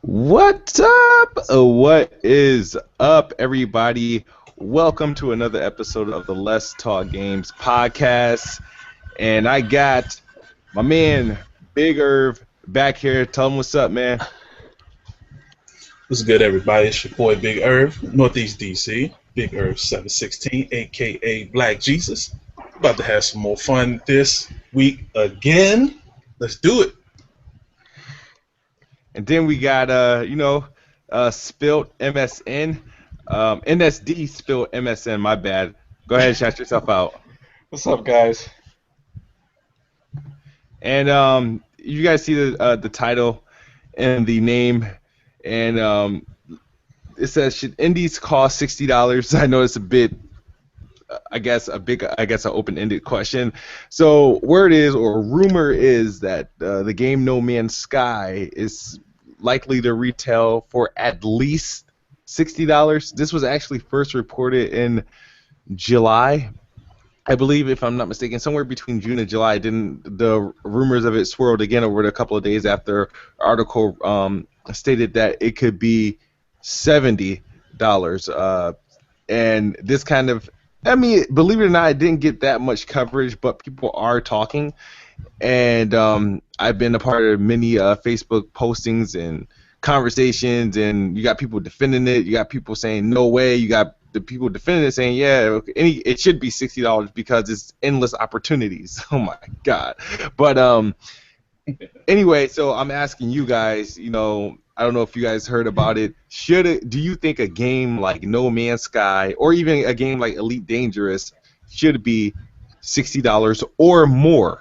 What's up? What is up, everybody? Welcome to another episode of the Let's Talk Games podcast. And I got my man, Big Irv, back here. Tell him what's up, man. What's good, everybody? It's your boy Big Irv, Northeast DC, Big Irv 716, aka Black Jesus. About to have some more fun this week again. Let's do it. And then we got, Spilt MSN. NSD Spilt MSN, my bad. Go ahead and shout yourself out. What's up, guys? And you guys see the title and the name, and it says, should indies cost $60? I know it's a bit, an open-ended question. So word is, or rumor is, that the game No Man's Sky is likely to retail for at least $60. This was actually first reported in July, I believe, if I'm not mistaken, somewhere between June and July. Then the rumors of it swirled again over a couple of days after article stated that it could be $70. And this kind of, I mean, believe it or not, it didn't get that much coverage, but people are talking. And I've been a part of many Facebook postings and conversations, and you got people defending it. You got people saying no way. You got the people defending it saying, yeah, it should be $60 because it's endless opportunities. Oh my God! But anyway, so I'm asking you guys. I don't know if you guys heard about it. Do you think a game like No Man's Sky, or even a game like Elite Dangerous, should be $60 or more?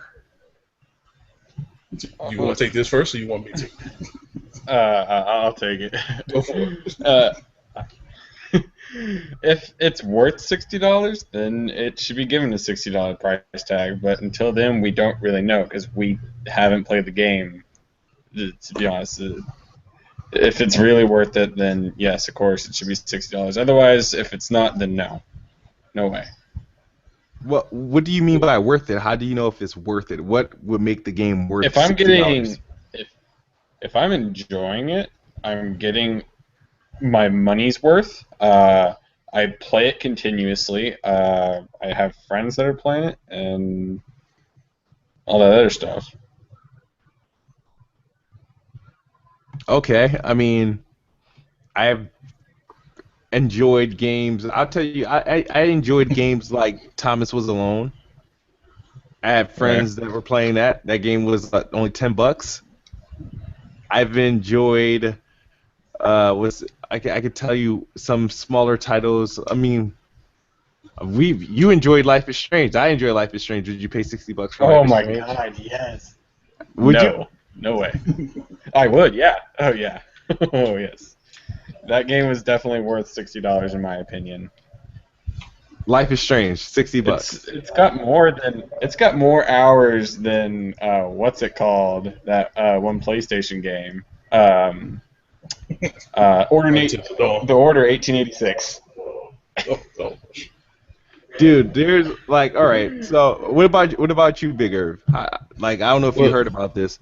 You want to take this first, or you want me to? I'll take it. Go for it. If it's worth $60, then it should be given a $60 price tag. But until then, we don't really know because we haven't played the game. To be honest, if it's really worth it, then yes, of course, it should be $60. Otherwise, if it's not, then no way. What do you mean by worth it? How do you know if it's worth it? What would make the game worth If I'm $60? if I'm enjoying it, I'm getting my money's worth. I play it continuously. I have friends that are playing it and all that other stuff. Okay, I mean, I've enjoyed games. I'll tell you, I enjoyed games like Thomas Was Alone. I had friends that were playing that. That game was only $10. I've enjoyed. I could tell you some smaller titles. I mean, you enjoyed Life is Strange. I enjoyed Life is Strange. Would you pay $60 for Oh Life is my Strange? God, yes. Would no, you? No way. I would, yeah. Oh yeah. Oh yes. That game was definitely worth $60 in my opinion. Life is Strange, $60. It's got more hours than what's it called, that one PlayStation game. The Order 1886. Dude, there's like, all right. So, what about you, Big Irv? I don't know if you heard about this.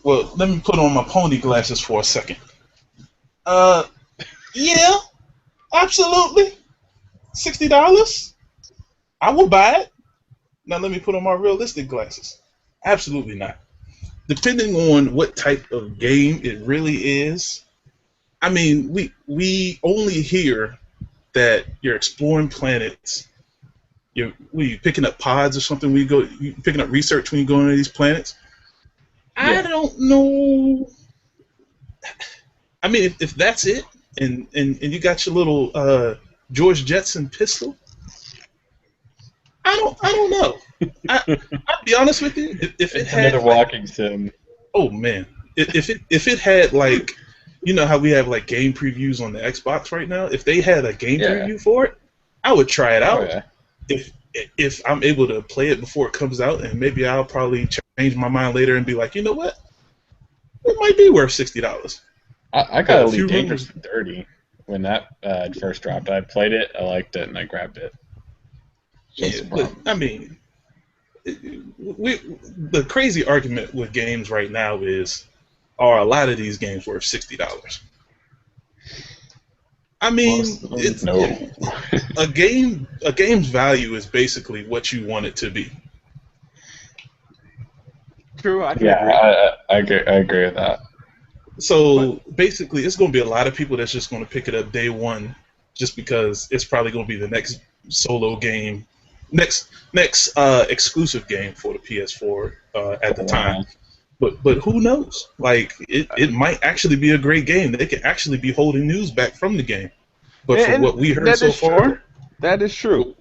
Well, let me put on my pony glasses for a second. Yeah, absolutely. $60? I will buy it. Now let me put on my realistic glasses. Absolutely not. Depending on what type of game it really is. I mean, we only hear that you're exploring planets. You're picking up pods or something. You picking up research when you go into these planets. I don't know. I mean, if that's it, and you got your little George Jetson pistol, I don't know. I'll be honest with you. If it had another walking sim. Oh man, if it had, like, you know how we have like game previews on the Xbox right now. If they had a game preview for it, I would try it out. Oh, yeah. If I'm able to play it before it comes out, and maybe I'll probably change my mind later and be like, you know what, it might be worth $60. I got Elite Dangerous for $30 when that first dropped. I played it, I liked it, and I grabbed it. Yeah, but I mean, the crazy argument with games right now is are a lot of these games worth $60? I mean, Most of them, it's no. a game's value is basically what you want it to be. True, I can Yeah, agree. I agree with that. So basically, it's going to be a lot of people that's just going to pick it up day one, just because it's probably going to be the next solo game, next exclusive game for the PS4 at the time. Wow. But who knows? Like it might actually be a great game. They could actually be holding news back from the game. But from what we heard that so is true. far, That is true.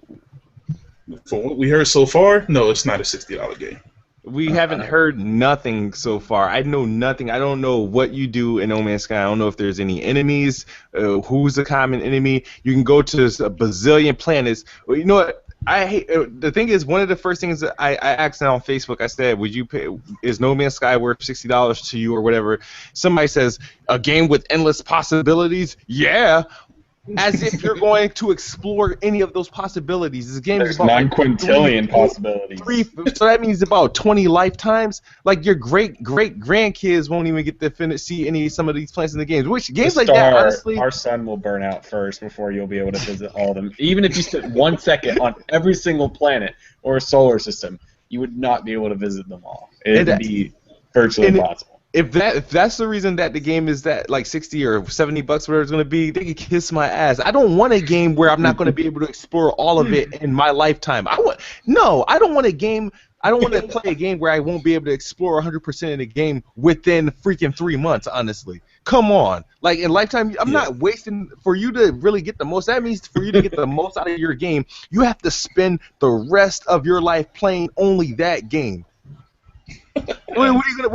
No, it's not a $60 game. We haven't heard nothing so far. I know nothing. I don't know what you do in No Man's Sky. I don't know if there's any enemies. Who's the common enemy? You can go to a bazillion planets. Well, you know what? I hate. The thing is, one of the first things that I asked on Facebook, I said, "Would you pay? Is No Man's Sky worth $60 to you or whatever?" Somebody says, "A game with endless possibilities." Yeah. As if you're going to explore any of those possibilities. This game is There's about 9 quintillion possibilities. so that means about 20 lifetimes. Like your great grandkids won't even get to see some of these planets in the games. Which games like that, honestly, our sun will burn out first before you'll be able to visit all of them. Even if you spent 1 second on every single planet or solar system, you would not be able to visit them all. It would be virtually impossible. If that's the reason that the game is that like $60 or $70, whatever it's going to be, they can kiss my ass. I don't want a game where I'm not going to be able to explore all of it in my lifetime. I don't want a game. I don't want to play a game where I won't be able to explore 100% of the game within freaking 3 months. Honestly, come on. Like in lifetime, I'm not wasting for you to really get the most. That means for you to get the most out of your game, you have to spend the rest of your life playing only that game. What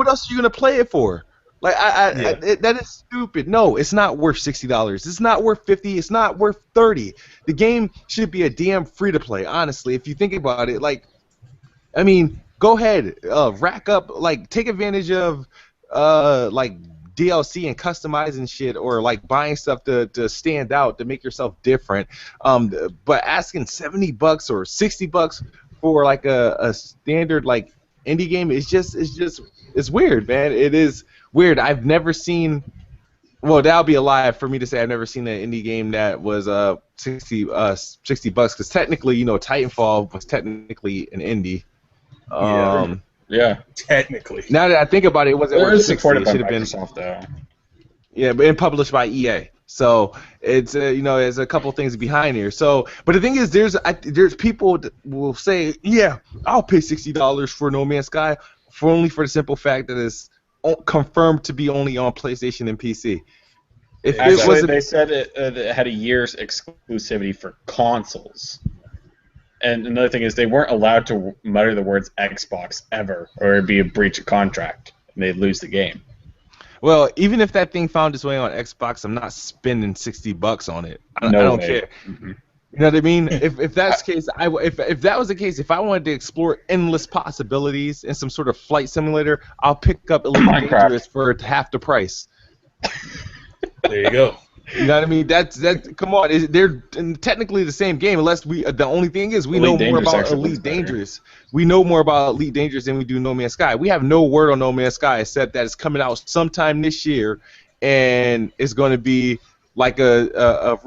else are you gonna play it for? Like that is stupid. No, it's not worth $60. It's not worth $50. It's not worth $30. The game should be a damn free to play. Honestly, if you think about it, like, I mean, go ahead, rack up, like, take advantage of, like DLC and customizing shit, or like buying stuff to stand out, to make yourself different. But asking $70 or $60 for like a standard like indie game, it's weird, man. It is weird. I've never seen. Well, that'll be a lie for me to say I've never seen an indie game that was $60 because technically, Titanfall was technically an indie. Yeah. Technically. Now that I think about it, it wasn't worth 60. Supported It by should have been. Microsoft, though. Yeah, but published by EA. So it's there's a couple things behind here. So, but the thing is, there's people that will say, yeah, I'll pay $60 for No Man's Sky only for the simple fact that it's confirmed to be only on PlayStation and PC. If Actually, it wasn't, they said it had a year's exclusivity for consoles. And another thing is they weren't allowed to mutter the words Xbox ever, or it'd be a breach of contract, and they'd lose the game. well, even if that thing found its way on Xbox, I'm not spending $60 on it. I don't care. Mm-hmm. You know what I mean? If that's the case, if that was the case, if I wanted to explore endless possibilities in some sort of flight simulator, I'll pick up Elite Dangerous for half the price. There you go. You know what I mean? That's come on. They're technically the same game, unless the only thing is we know more about Elite Dangerous. We know more about Elite Dangerous than we do No Man's Sky. We have no word on No Man's Sky except that it's coming out sometime this year, and it's going to be like a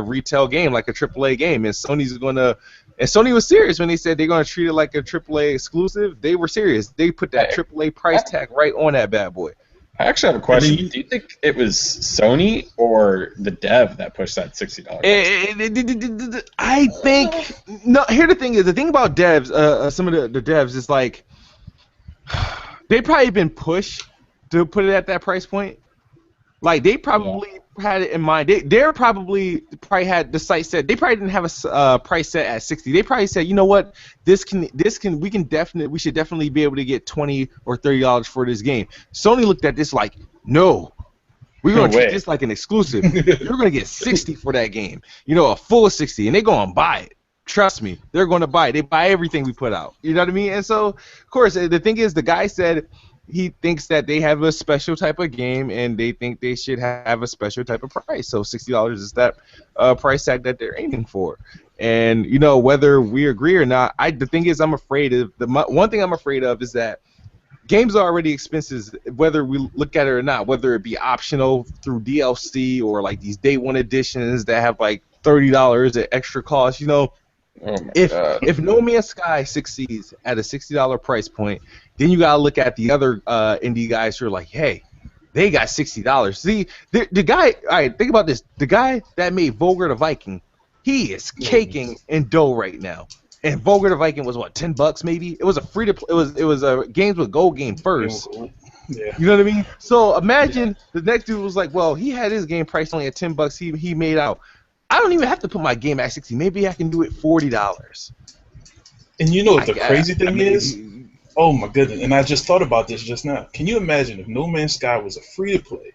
retail game, like a AAA game, and Sony's gonna. And Sony was serious when they said they're gonna treat it like a AAA exclusive. They were serious. They put that AAA price tag right on that bad boy. I actually have a question. Do you think it was Sony or the dev that pushed that $60? I think no. Here the thing is, the thing about devs, some of the devs is like they probably been pushed to put it at that price point. Like they probably had it in mind. They're probably had the site set. They probably didn't have a price set at 60. They probably said, you know what, we should definitely be able to get $20 or $30 for this game. Sony looked at this like, no, we're gonna treat this like an exclusive. You're gonna get 60 for that game. A full 60, and they're gonna buy it. Trust me, they're gonna buy it. They buy everything we put out. You know what I mean? And so, of course, the thing is, the guy said he thinks that they have a special type of game, and they think they should have a special type of price. So $60 is that price tag that they're aiming for. And whether we agree or not, the thing is, I'm afraid of one thing I'm afraid of is that games are already expensive, whether we look at it or not. Whether it be optional through DLC or like these day one editions that have like $30 at extra cost. You know, Oh my if god. if No Man's Sky succeeds at a $60 price point, then you gotta look at the other indie guys who are like, hey, they got $60. See, the guy. All right, think about this. The guy that made Volgar the Viking, he is caking in dough right now. And Volgar the Viking was what, $10 maybe? It was a free to play. It was a games with gold game first. Yeah. You know what I mean? So imagine the next dude was like, well, he had his game priced only at $10. He made out. I don't even have to put my game at 60. Maybe I can do it $40. And you know what the crazy thing I mean, is? Oh my goodness! And I just thought about this just now. Can you imagine if No Man's Sky was a free to play,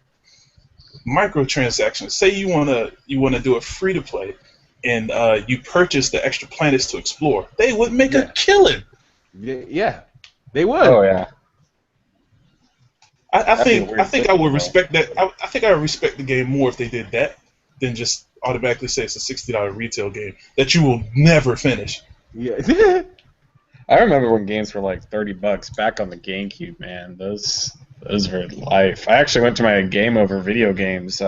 microtransactions? Say you wanna do a free to play, and you purchase the extra planets to explore. They would make a killing. Yeah, they would. Oh yeah. I think I would respect that. I think I would respect the game more if they did that than just automatically say it's a $60 retail game that you will never finish. Yeah. I remember when games were like $30 back on the GameCube, man. Those were life. I actually went to my Game Over video games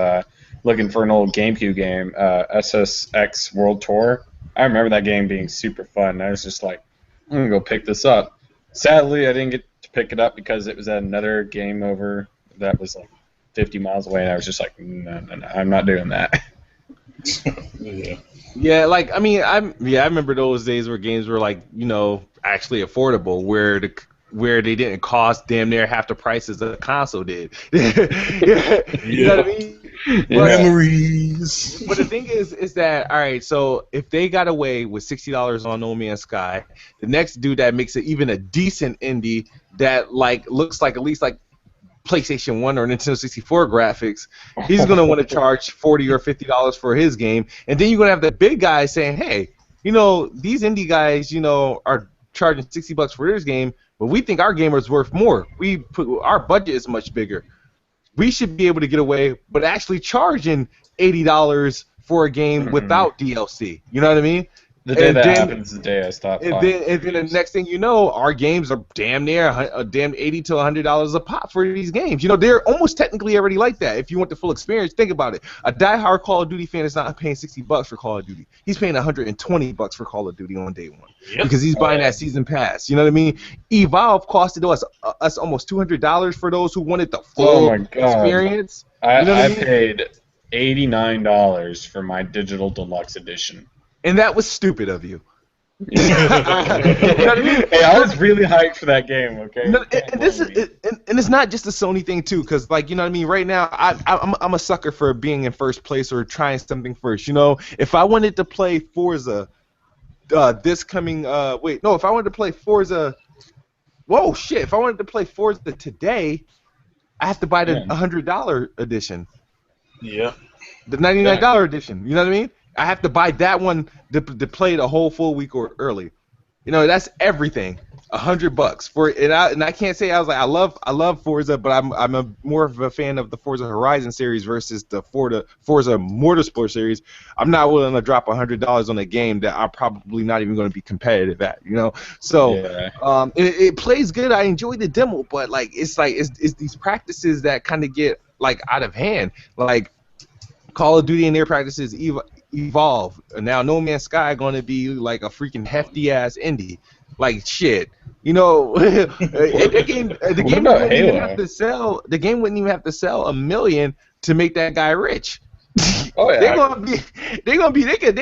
looking for an old GameCube game, SSX World Tour. I remember that game being super fun. I was just like, I'm gonna go pick this up. Sadly, I didn't get to pick it up because it was at another Game Over that was like 50 miles away, and I was just like, no, I'm not doing that. Yeah. Yeah, like I mean, I remember those days where games were like, you know, actually affordable, where they didn't cost damn near half the price as a console did. You know what I mean? Memories. But the thing is that, all right, so if they got away with $60 on No Man's Sky, the next dude that makes it even a decent indie that like looks like at least like PlayStation 1 or Nintendo 64 graphics, he's going to want to charge $40 or $50 for his game. And then you're going to have the big guys saying, hey, you know, these indie guys, you know, are charging $60 for their game, but we think our game is worth more. Our budget is much bigger. We should be able to get away, but actually charging $80 for a game without DLC. You know what I mean? The day that happens, the day I stop. And then the next thing you know, our games are damn near $80 to $100 a pop for these games. You know, they're almost technically already like that. If you want the full experience, think about it. A diehard Call of Duty fan is not paying $60 for Call of Duty. He's paying $120 for Call of Duty on day one because he's buying that season pass. You know what I mean? Evolve costed us almost $200 for those who wanted the full experience. I paid $89 for my digital deluxe edition. And that was stupid of you. You know what I mean? Hey, I was really hyped for that game. Okay. No, and it's not just a Sony thing too, because like you know what I mean. Right now, I'm a sucker for being in first place or trying something first. You know, if I wanted to play Forza, if I wanted to play Forza, if I wanted to play Forza today, I have to buy the $100 edition. Yeah. The $99 edition. You know what I mean? I have to buy that one to play the whole full week or early. You know, that's everything. $100 for it, and I can't say I was like I love Forza, but I'm more of a fan of the Forza Horizon series versus the Forza Motorsport series. I'm not willing to drop $100 on a game that I'm probably not even going to be competitive at. You know, so it plays good. I enjoy the demo, but like it's these practices that kind of get like out of hand. Like Call of Duty and their practices evolve. Now No Man's Sky going to be like a freaking hefty ass indie. Like shit. You know, the game wouldn't even have to sell. The game wouldn't even have to sell 1 million to make that guy rich. Oh yeah. They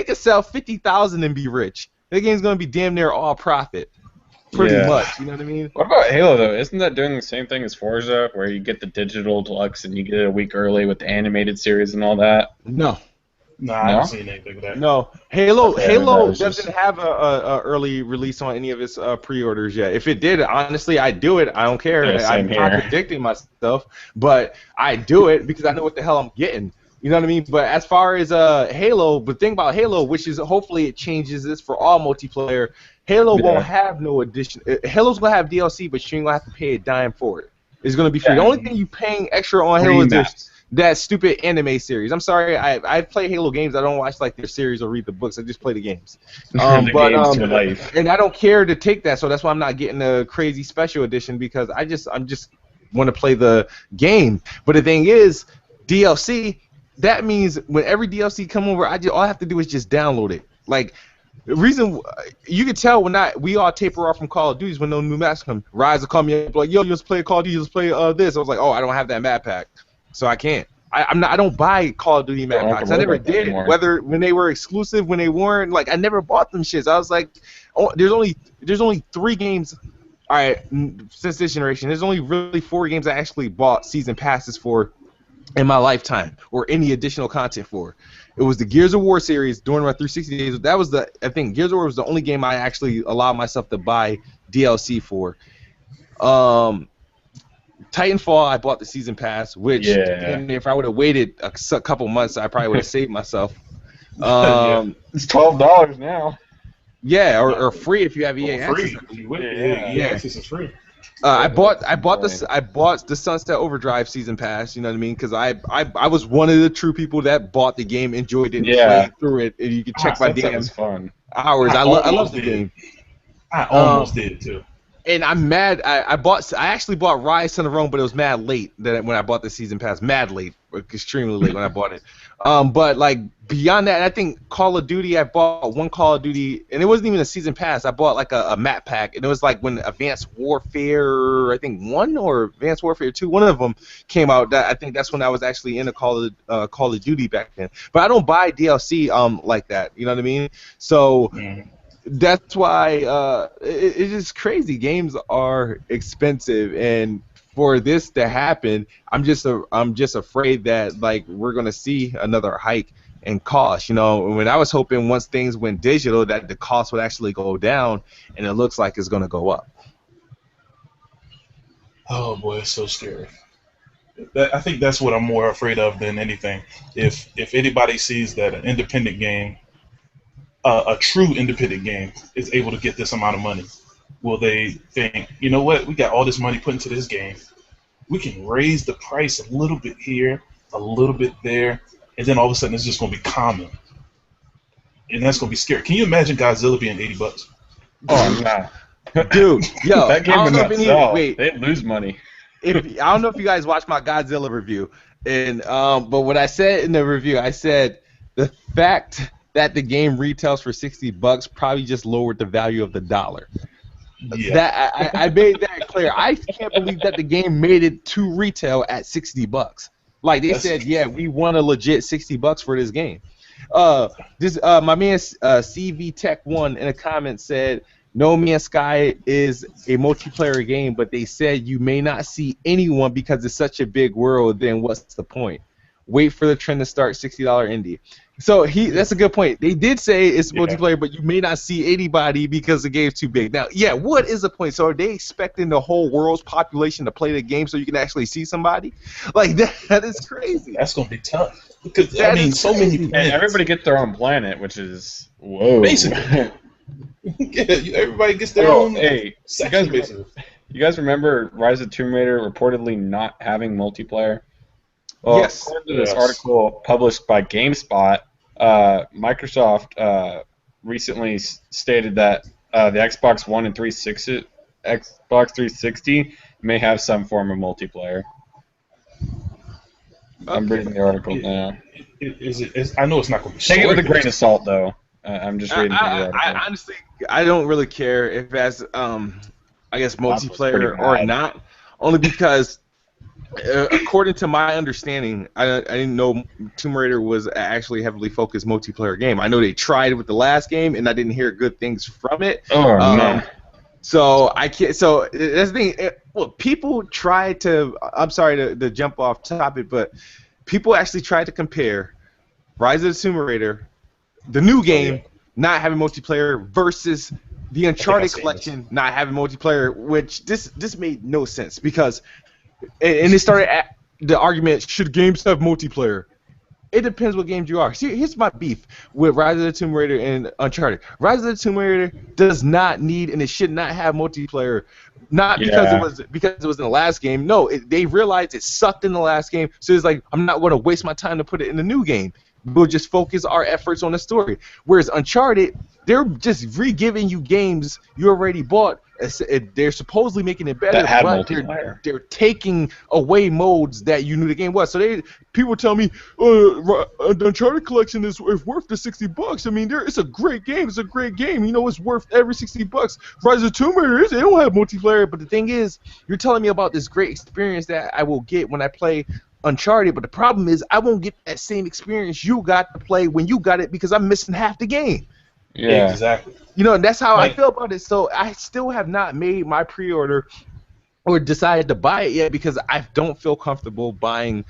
could sell 50,000 and be rich. The game's gonna be damn near all profit. Pretty much, you know what I mean? What about Halo though? Isn't that doing the same thing as Forza, where you get the digital deluxe and you get it a week early with the animated series and all that? No, I haven't seen anything of that. No, Halo doesn't have a early release on any of its pre-orders yet. If it did, honestly, I'd do it. I don't care. I'm contradicting myself, but I do it because I know what the hell I'm getting. You know what I mean? But as far as Halo, the thing about Halo, which is hopefully it changes this for all multiplayer, Halo won't have no addition. Halo's gonna have DLC, but you ain't gonna have to pay a dime for it. It's gonna be free. The only thing you paying extra on Halo is that stupid anime series. I'm sorry, I play Halo games. I don't watch like their series or read the books. I just play the games. The game's for life. And I don't care to take that, so that's why I'm not getting a crazy special edition because I'm just want to play the game. But the thing is, DLC. That means when every DLC come over, all I have to do is just download it. Like the reason you can tell when we all taper off from Call of Duty when no new maps come. Rise will call me up like, yo, let's play Call of Duty, let's play this. I was like, oh, I don't have that map pack, so I can't. I don't buy Call of Duty map packs. I never did. Whether when they were exclusive, when they weren't, like I never bought them shits. I was like, oh, there's only 3 games. All right, since this generation, there's only really 4 games I actually bought season passes for in my lifetime, or any additional content for. It was the Gears of War series during my 360 days. That was I think Gears of War was the only game I actually allowed myself to buy DLC for. Titanfall, I bought the season pass, which if I would have waited a couple months, I probably would have saved myself. It's $12 now. Yeah, or free if you have EA access. EA access is free. I bought the Sunset Overdrive season pass. You know what I mean? Because I was one of the true people that bought the game, enjoyed it, and played through it. And you can check my damn hours. I love the game. I almost did too. And I'm mad. I actually bought Rise Son of Rome, but it was mad late when I bought the season pass. Mad late, extremely late when I bought it. But like beyond that, I think Call of Duty. I bought one Call of Duty, and it wasn't even a season pass. I bought like a map pack, and it was like when Advanced Warfare, I think 1 or Advanced Warfare 2, one of them came out. I think that's when I was actually into Call of Duty back then. But I don't buy DLC like that. You know what I mean? So. That's why it's just crazy. Games are expensive, and for this to happen, I'm just afraid that like we're gonna see another hike in cost. You know, when I was hoping once things went digital that the cost would actually go down, and it looks like it's gonna go up. Oh boy, it's so scary. I think that's what I'm more afraid of than anything. If anybody sees that an independent game. A true independent game is able to get this amount of money, will they think, you know what, we got all this money put into this game, we can raise the price a little bit here, a little bit there, and then all of a sudden it's just going to be common, and that's going to be scary. Can you imagine Godzilla being $80? Oh no, dude, yo, that game would not sell. They'd lose money. I don't know if you guys watched my Godzilla review, and but what I said in the review, I said the fact that the game retails for $60 probably just lowered the value of the dollar. Yeah. That I made that clear. I can't believe that the game made it to retail at $60. Like they said, yeah, we want a legit $60 for this game. My man CV Tech 1 in a comment said, No Man's Sky is a multiplayer game, but they said you may not see anyone because it's such a big world. Then what's the point? Wait for the trend to start. $60 indie. So that's a good point. They did say it's multiplayer, but you may not see anybody because the game's too big. Now, yeah, what is the point? So are they expecting the whole world's population to play the game so you can actually see somebody? Like that is crazy. That's gonna be tough because I mean, so many. And everybody gets their own planet, which is whoa. Basically, everybody gets their own. Hey, you guys remember Rise of Tomb Raider reportedly not having multiplayer? Well, yes. According to this article published by GameSpot, Microsoft recently stated that the Xbox One and Xbox 360 may have some form of multiplayer. I'm reading the article now. I know it's not going to be. Take it with a grain of salt, though. I'm just reading the article. Honestly, I don't really care if that's, I guess, multiplayer or not, only because. According to my understanding, I didn't know Tomb Raider was actually a heavily focused multiplayer game. I know they tried with the last game, and I didn't hear good things from it. Oh no! So I can't. So that's the thing. Well, people try to. I'm sorry to jump off topic, but people actually tried to compare Rise of the Tomb Raider, the new game, not having multiplayer versus the Uncharted collection not having multiplayer, which this made no sense because. And they started the argument: should games have multiplayer? It depends what games you are. See, here's my beef with Rise of the Tomb Raider and Uncharted. Rise of the Tomb Raider does not need and it should not have multiplayer. Not Yeah, because it was in the last game. No, they realized it sucked in the last game, so it's like I'm not going to waste my time to put it in the new game. We'll just focus our efforts on the story. Whereas Uncharted, they're just re-giving you games you already bought. They're supposedly making it better, that had but multiplayer. they're taking away modes that you knew the game was. So people tell me, the Uncharted collection is worth the $60. I mean, it's a great game. It's a great game. You know, it's worth every $60. Rise of the Tomb Raider, they don't have multiplayer. But the thing is, you're telling me about this great experience that I will get when I play Uncharted. But the problem is, I won't get that same experience you got to play when you got it because I'm missing half the game. Yeah, Exactly. You know, and that's how I Like, feel about it. So I still have not made my pre-order or decided to buy it yet because I don't feel comfortable buying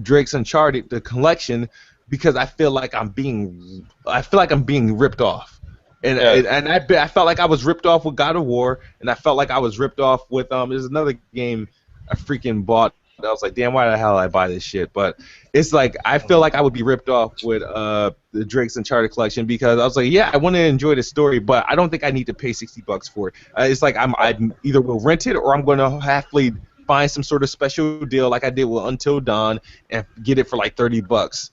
Drake's Uncharted the collection because I feel like I'm being ripped off. And yeah. I felt like I was ripped off with God of War, and I felt like I was ripped off with there's another game I freaking bought. I was like, damn, why the hell I buy this shit? But it's like I feel like I would be ripped off with the Drake's Uncharted collection because I was like, yeah, I want to enjoy the story, but I don't think I need to pay $60 for it. It's like I either will rent it or I'm going to happily find some sort of special deal like I did with Until Dawn and get it for like $30.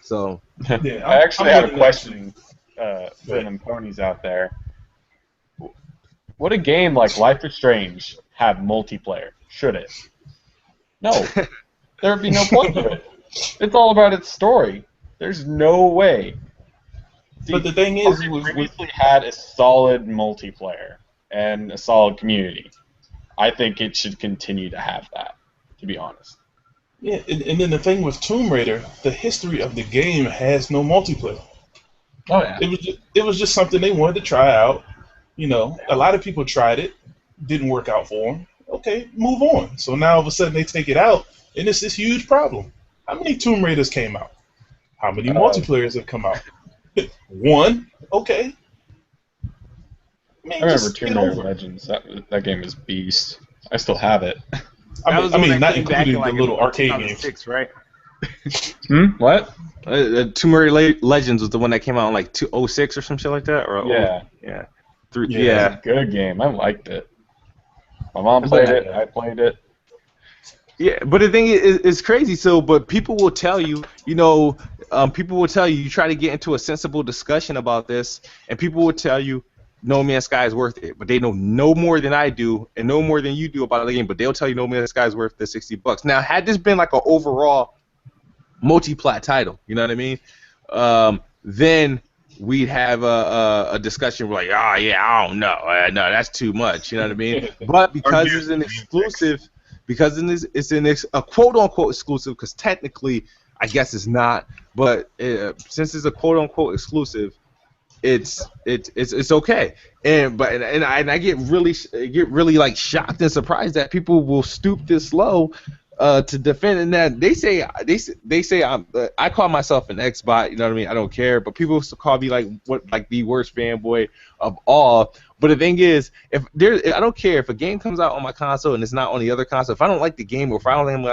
So yeah, I actually I'm have a willing to- question for them ponies out there. Would a game like Life is Strange have multiplayer? Should it? No. There would be no point to it. It's all about its story. There's no way. But the thing is, we previously had a solid multiplayer and a solid community. I think it should continue to have that, to be honest. yeah, and then the thing with Tomb Raider, the history of the game has no multiplayer. Oh, yeah. It was just something they wanted to try out. You know, a lot of people tried it, didn't work out for them. Okay, move on. So now all of a sudden they take it out, and it's this huge problem. How many Tomb Raiders came out? How many multiplayers have come out? One. Okay. Man, I remember just Tomb get Raider over it. Legends. That game is beast. I still have it. I mean not including the little arcade games. 2006, right? What? Tomb Raider Legends was the one that came out in like 2006 or some shit like that, or Yeah. yeah, Yeah. It's a good game. I liked it. My mom played it. I played it. Yeah, but the thing is, it's crazy. So, but people will tell you, you try to get into a sensible discussion about this, and people will tell you, No Man's Sky is worth it. But they know no more than I do, and no more than you do about the game. But they'll tell you No Man's Sky is worth the $60. Now, had this been like an overall multi-plat title, you know what I mean? Then we'd have a discussion like, oh yeah, I don't know, no, that's too much, you know what I mean? But because it's an exclusive, it's a quote-unquote exclusive, because technically, I guess it's not, but since it's a quote-unquote exclusive, it's okay. And I get really like shocked and surprised that people will stoop this low to defend. And that they say I call myself an Xbot, you know what I mean? I don't care, but people still call me like the worst fanboy of all. But the thing is, I don't care if a game comes out on my console and it's not on the other console. If I don't like the game, or if I don't think I'm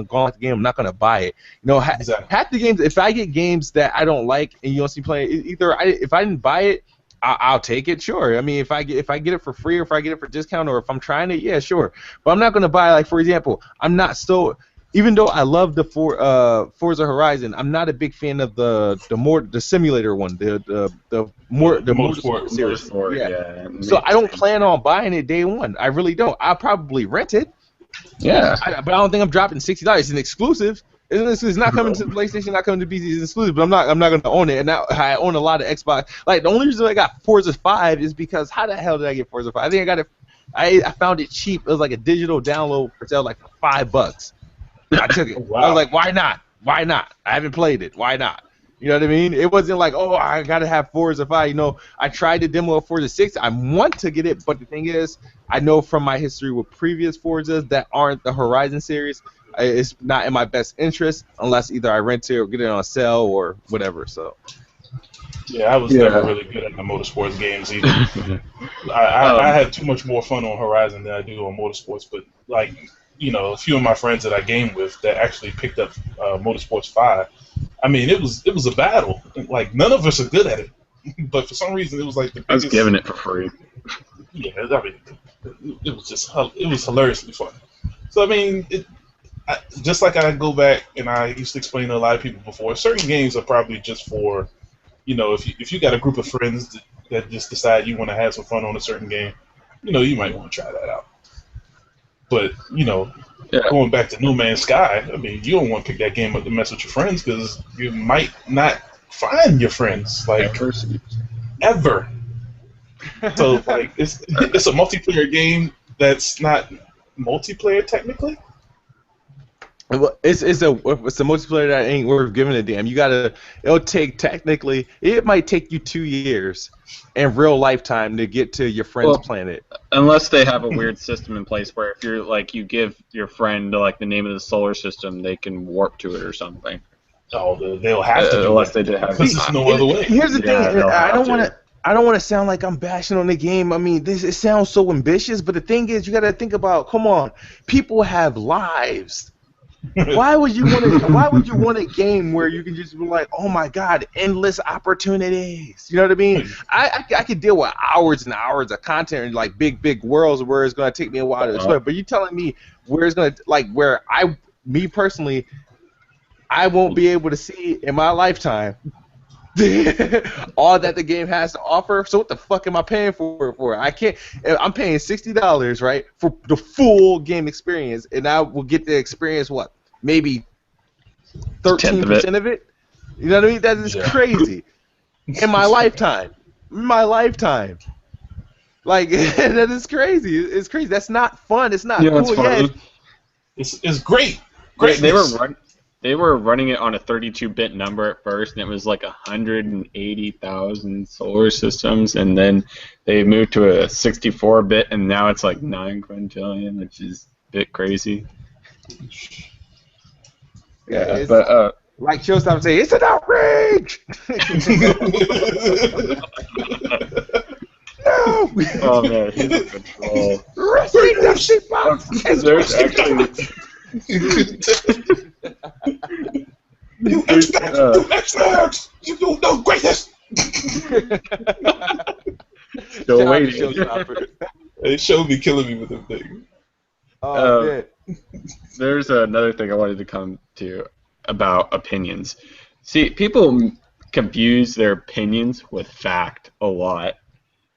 going to like the game, I'm not going to buy it. You know, Exactly. half the games, if I get games that I don't like and you don't see playing, if I didn't buy it, I'll take it, sure. I mean, if I get it for free, or if I get it for discount, or if I'm trying it, yeah, sure. But I'm not going to buy, like, for example, even though I love the Forza Horizon, I'm not a big fan of the simulator one, the motorsport series. Yeah. So I don't plan on buying it day one. I really don't. I'll probably rent it. Yeah. But I don't think I'm dropping $60. It's an exclusive. It's not coming to PlayStation, not coming to PC. It's exclusive, but I'm not going to own it. And now I own a lot of Xbox. Like, the only reason I got Forza 5 is because how the hell did I get Forza 5? I think I got it. I found it cheap. It was like a digital download for sale, like $5. I took it. Wow. I was like, why not? Why not? I haven't played it. Why not? You know what I mean? It wasn't like, oh, I gotta have Forza 5. You know, I tried to demo Forza 6. I want to get it, but the thing is, I know from my history with previous Forzas that aren't the Horizon series, it's not in my best interest unless either I rent it or get it on sale or whatever. So. Yeah, I was never really good at the motorsports games either. I had too much more fun on Horizon than I do on motorsports. But like, you know, a few of my friends that I game with that actually picked up Motorsports 5, I mean, it was a battle. Like none of us are good at it, but for some reason it was like the I was biggest. giving it for free. Yeah, I mean, it was hilariously fun. So I mean, just like I go back and I used to explain to a lot of people before, certain games are probably just for, if you got a group of friends that just decide you want to have some fun on a certain game, you might want to try that out. But Yeah. going back to No Man's Sky, I mean, you don't want to pick that game up to mess with your friends because you might not find your friends ever. So like it's a multiplayer game that's not multiplayer technically. Well, it's a multiplayer that ain't worth giving a damn. It might take you 2 years in real lifetime to get to your friend's planet. Unless they have a weird system in place where if you're like you give your friend like the name of the solar system, they can warp to it or something. Oh, they'll have to. Unless they have. There's no other way. Here's the thing. I don't want to sound like I'm bashing on the game. I mean, it sounds so ambitious, but the thing is, you got to think about. Come on, people have lives. Why would you want a game where you can just be like, oh my god, endless opportunities? You know what I mean? I could deal with hours and hours of content and like big worlds where it's gonna take me a while to explore. But you telling me where it's gonna me personally, I won't be able to see in my lifetime all that the game has to offer. So what the fuck am I paying for? I can't. I'm paying $60, right, for the full game experience, and I will get the experience maybe 13% of it. You know what I mean? That is crazy. In my lifetime. Like that is crazy. It's crazy. That's not fun. It's not cool. Yeah, it's great. They were running it on a 32-bit number at first, and it was like 180,000 solar systems, and then they moved to a 64-bit, and now it's like 9 quintillion, which is a bit crazy. Yeah, but like Showstopper say, it's an outrage. No. Oh man, he's in control. There's actually. You experts! You don't know greatness! Still waiting. They showed me killing me with them thing. Oh, man. There's another thing I wanted to come to about opinions. See, people confuse their opinions with fact a lot,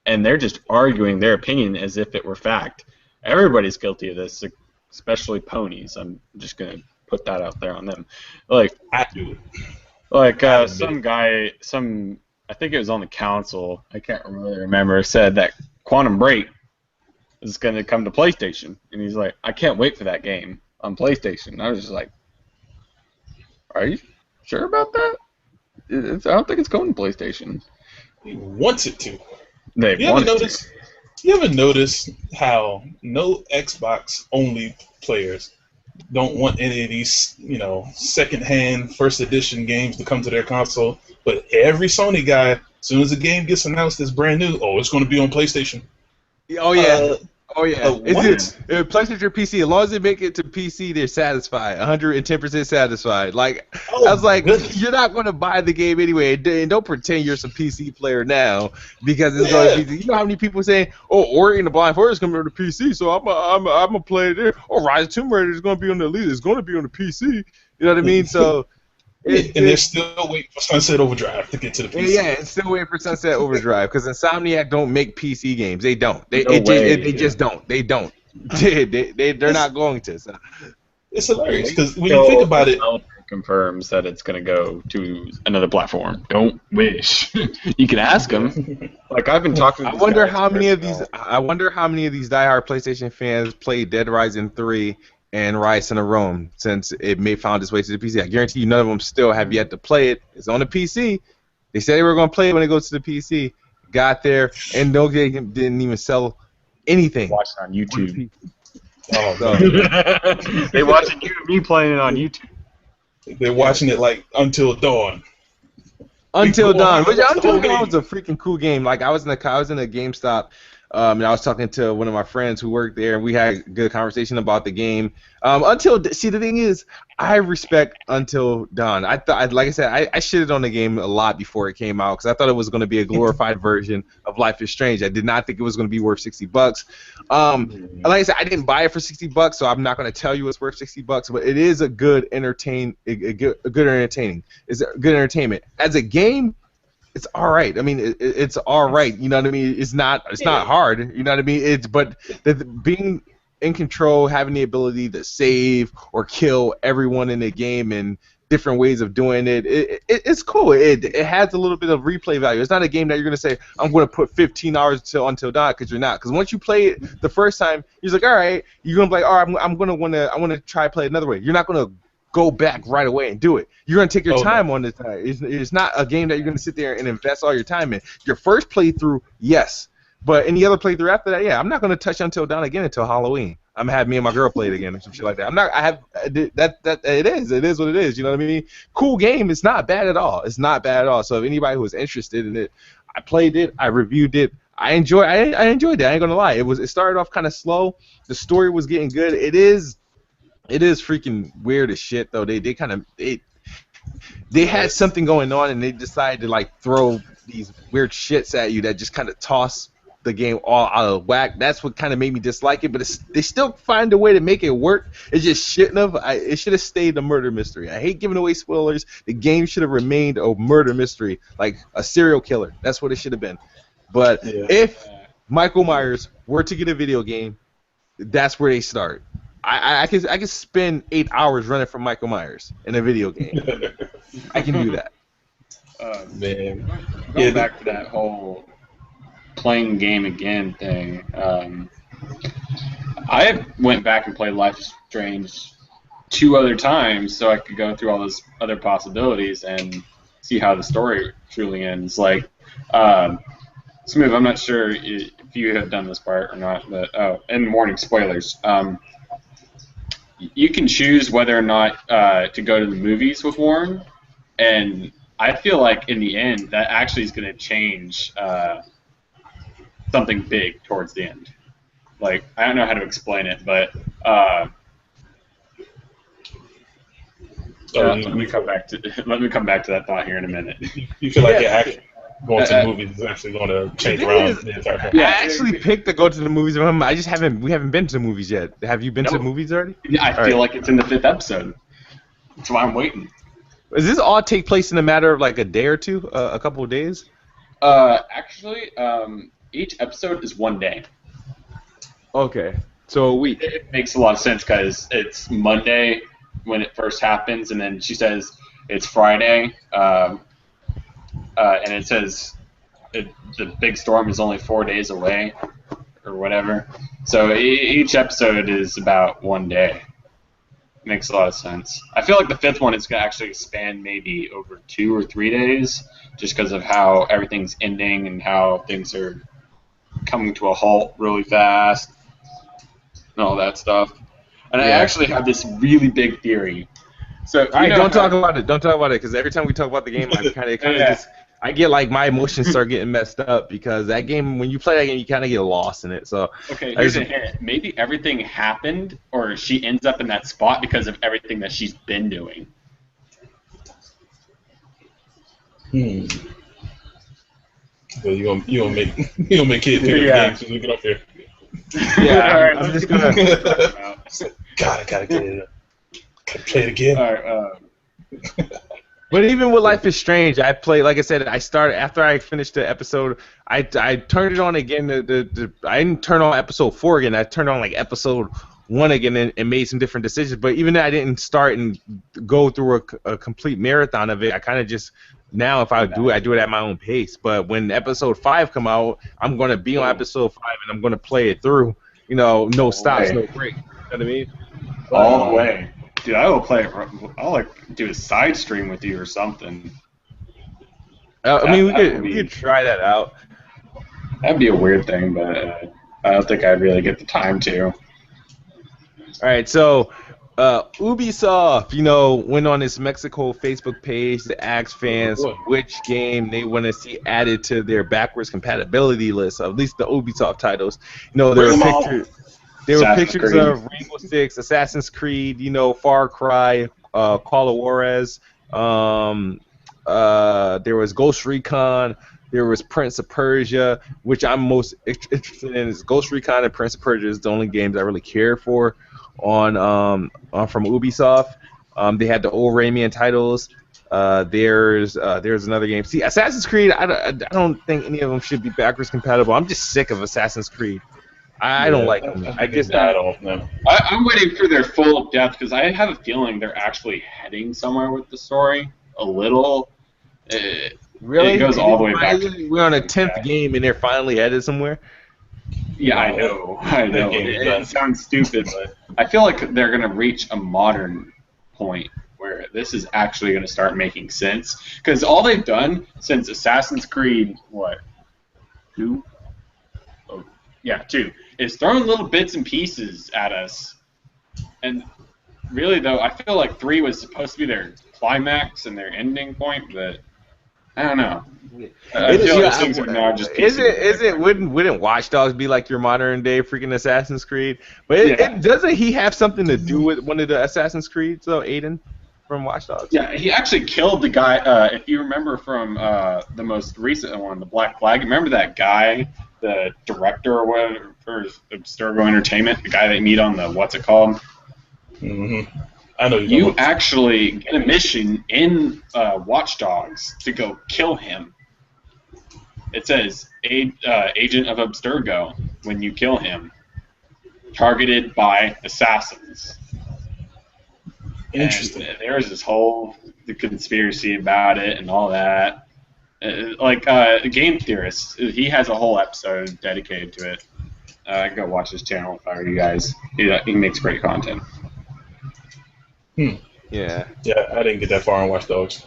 and they're just arguing their opinion as if it were fact. Everybody's guilty of this, especially ponies. I'm just gonna put that out there on them. Like I do it. Like some guy, I think it was on the council. I can't really remember. Said that Quantum Break is gonna come to PlayStation, and he's like, I can't wait for that game on PlayStation. I was just like, are you sure about that? I don't think it's going to PlayStation. He wants it to. You ever notice how no Xbox only players don't want any of these, second-hand, first edition games to come to their console, but every Sony guy, as soon as the game gets announced as brand new, it's going to be on PlayStation. Oh yeah. PlayStation or PC? As long as they make it to PC, they're satisfied. 110% satisfied. Like I was like, goodness. You're not going to buy the game anyway, and don't pretend you're some PC player now because it's going to be. You know how many people saying, Ori and the Blind Forest is going to be on the PC, so I'm gonna play it there. Rise of Tomb Raider is going to be on the Elite. It's going to be on the PC. You know what I mean? So. They're still waiting for Sunset Overdrive to get to the PC. Yeah, it's still waiting for Sunset Overdrive because Insomniac don't make PC games. They don't. They just don't. They don't. They're not going to. So. It's hilarious because when you think about it, confirms that it's going to go to another platform. Don't wish. You can ask them. Like I've been talking. I wonder how many of these diehard PlayStation fans played Dead Rising 3. And Rise in a Rome, since it may found its way to the PC. I guarantee you none of them still have yet to play it. It's on the PC. They said they were going to play it when it goes to the PC. Got there, and no game didn't even sell anything. Watch it on YouTube. They watching you and me playing it on YouTube. They're watching it like Until Dawn. Until Dawn. Until Dawn was a freaking cool game. Like I was in a GameStop And I was talking to one of my friends who worked there, and we had a good conversation about the game. See, the thing is, I respect Until Dawn. I thought, like I said, I shitted on the game a lot before it came out because I thought it was going to be a glorified version of Life is Strange. I did not think it was going to be worth $60. Like I said, I didn't buy it for $60, so I'm not going to tell you it's worth $60. But it is a good good entertaining. It's a good entertainment as a game. It's all right. I mean, it's all right. You know what I mean? It's not hard. You know what I mean? Being in control, having the ability to save or kill everyone in the game, and different ways of doing it's cool. It has a little bit of replay value. It's not a game that you're gonna say I'm gonna put 15 hours until dawn, because you're not. Because once you play it the first time, you're like, all right, you're gonna be like, all right, I want to try play it another way. You're not gonna go back right away and do it. You're gonna take your time on this. It's not a game that you're gonna sit there and invest all your time in. Your first playthrough, yes, but any other playthrough after that, yeah, I'm not gonna touch Until Dawn again until Halloween. I'm gonna have me and my girl play it again or some shit like that. It is what it is. You know what I mean? Cool game. It's not bad at all. It's not bad at all. So if anybody who is interested in it, I played it. I reviewed it. I enjoyed it. I ain't gonna lie. It started off kind of slow. The story was getting good. It is freaking weird as shit though. They had something going on, and they decided to like throw these weird shits at you that just kind of toss the game all out of whack. That's what kind of made me dislike it. But they still find a way to make it work. It just shouldn't have. It should have stayed a murder mystery. I hate giving away spoilers. The game should have remained a murder mystery, like a serial killer. That's what it should have been. But if Michael Myers were to get a video game, that's where they start. I can spend 8 hours running from Michael Myers in a video game. I can do that. Man, going back to that whole playing game again thing. I went back and played Life is Strange 2 other times so I could go through all those other possibilities and see how the story truly ends. Like, Smooth, I'm not sure if you have done this part or not, but and warning, spoilers. You can choose whether or not to go to the movies with Warren, and I feel like in the end that actually is going to change something big towards the end. Like, I don't know how to explain it, but let me come back to that thought here in a minute. You feel like going to the movies is actually going to change around the entire thing? Yeah, I actually picked to go to the movies with him. We haven't been to the movies yet. Have you been to the movies already? Yeah, I feel like it's in the 5th episode. That's why I'm waiting. Does this all take place in a matter of like a day or two, a couple of days? Actually, each episode is 1 day. Okay, so a week. It makes a lot of sense because it's Monday when it first happens, and then she says it's Friday, and it says the big storm is only 4 days away, or whatever. So each episode is about 1 day. Makes a lot of sense. I feel like the 5th one is going to actually expand maybe over 2 or 3 days, just because of how everything's ending and how things are coming to a halt really fast and all that stuff. And I actually have this really big theory. So don't talk about it. Don't talk about it, because every time we talk about the game, I get like my emotions start getting messed up, because that game, when you play that game, you kind of get lost in it. So okay, here's a hint. Maybe everything happened, or she ends up in that spot because of everything that she's been doing. So you gonna make kids pick up games as we get up here. Yeah, all right, I'm just gonna. God, gotta get it. Gotta play it again. All right. But even with Life is Strange, I played. Like I said, I started after I finished the episode. I turned it on again. I didn't turn on episode 4 again. I turned on like episode 1 again and made some different decisions. But even though I didn't start and go through a complete marathon of it, I kind of just now if I do it at my own pace. But when episode 5 come out, I'm gonna be on episode 5 and I'm gonna play it through. You know, no stops, no break. You know what I mean? All the way. Dude, I will play it. I'll like do a side stream with you or something. I mean, we could try that out. That'd be a weird thing, but I don't think I'd really get the time to. All right, so Ubisoft, went on its Mexico Facebook page to ask Oh fans boy. which game they want to see added to their backwards compatibility list, at least the Ubisoft titles. There Bring were them all. pictures. There were Assassin's pictures Creed. of Rainbow Six, Assassin's Creed, Far Cry, Call of Juarez. Um, there was Ghost Recon. There was Prince of Persia, which I'm most interested in. Is Ghost Recon and Prince of Persia is the only games I really care for on from Ubisoft. They had the old Rayman titles. There's another game. See, Assassin's Creed. I don't think any of them should be backwards compatible. I'm just sick of Assassin's Creed. I don't Yeah, like them. I I think they just died off now. I'm waiting for their full depth because I have a feeling they're actually heading somewhere with the story. A little. It really. goes all the way back to We're on a the 10th game and they're finally headed somewhere. Yeah, I No, know. I know. game is It done. sounds stupid, but I feel like they're going to reach a modern point where this is actually going to start making sense. Because all they've done since Assassin's Creed, what, 2? Oh, yeah, 2, is throwing little bits and pieces at us. And really, though, I feel like 3 was supposed to be their climax and their ending point, but I don't know. I feel like things are now just Is piecing it wouldn't Watch Dogs be like your modern day freaking Assassin's Creed? But Yeah. doesn't he have something to do with one of the Assassin's Creeds though, Aiden from Watch Dogs? Yeah, he actually killed the guy. If you remember from the most recent one, the Black Flag. Remember that guy, the director or whatever for Abstergo Entertainment, the guy they meet on the what's it called? Mm-hmm. I know You actually get a mission in Watch Dogs to go kill him. It says agent of Abstergo when you kill him, targeted by assassins. Interesting. And there's this whole conspiracy about it and all that. Game Theorist, he has a whole episode dedicated to it. Go watch his channel if I were you guys. He makes great content. Yeah. Yeah, I didn't get that far in Watch Dogs.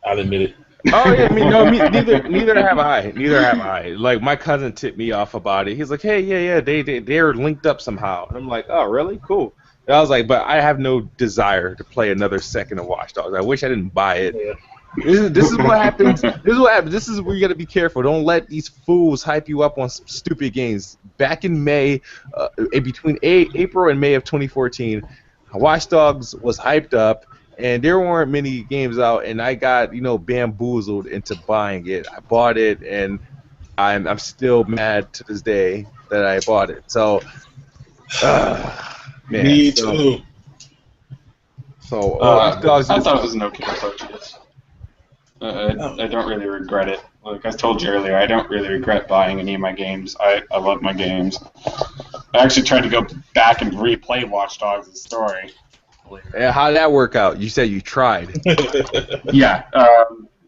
I'll admit it. Oh yeah, neither have I. Neither have I. Like my cousin tipped me off about it. He's like, hey, yeah, they're linked up somehow. And I'm like, oh really? Cool. And I was like, but I have no desire to play another second of Watch Dogs. I wish I didn't buy it. Yeah. This is what happens. This is what happens. This is where you got to be careful. Don't let these fools hype you up on some stupid games. Back in May, between April and May of 2014, Watch Dogs was hyped up, and there weren't many games out, and I got bamboozled into buying it. I bought it, and I'm still mad to this day that I bought it. So, man. Me too. So Watch Dogs. I thought it was an okay purchase. I don't really regret it. Like I told you earlier, I don't really regret buying any of my games. I love my games. I actually tried to go back and replay Watch Dogs' the story. Yeah, how did that work out? You said you tried. Yeah.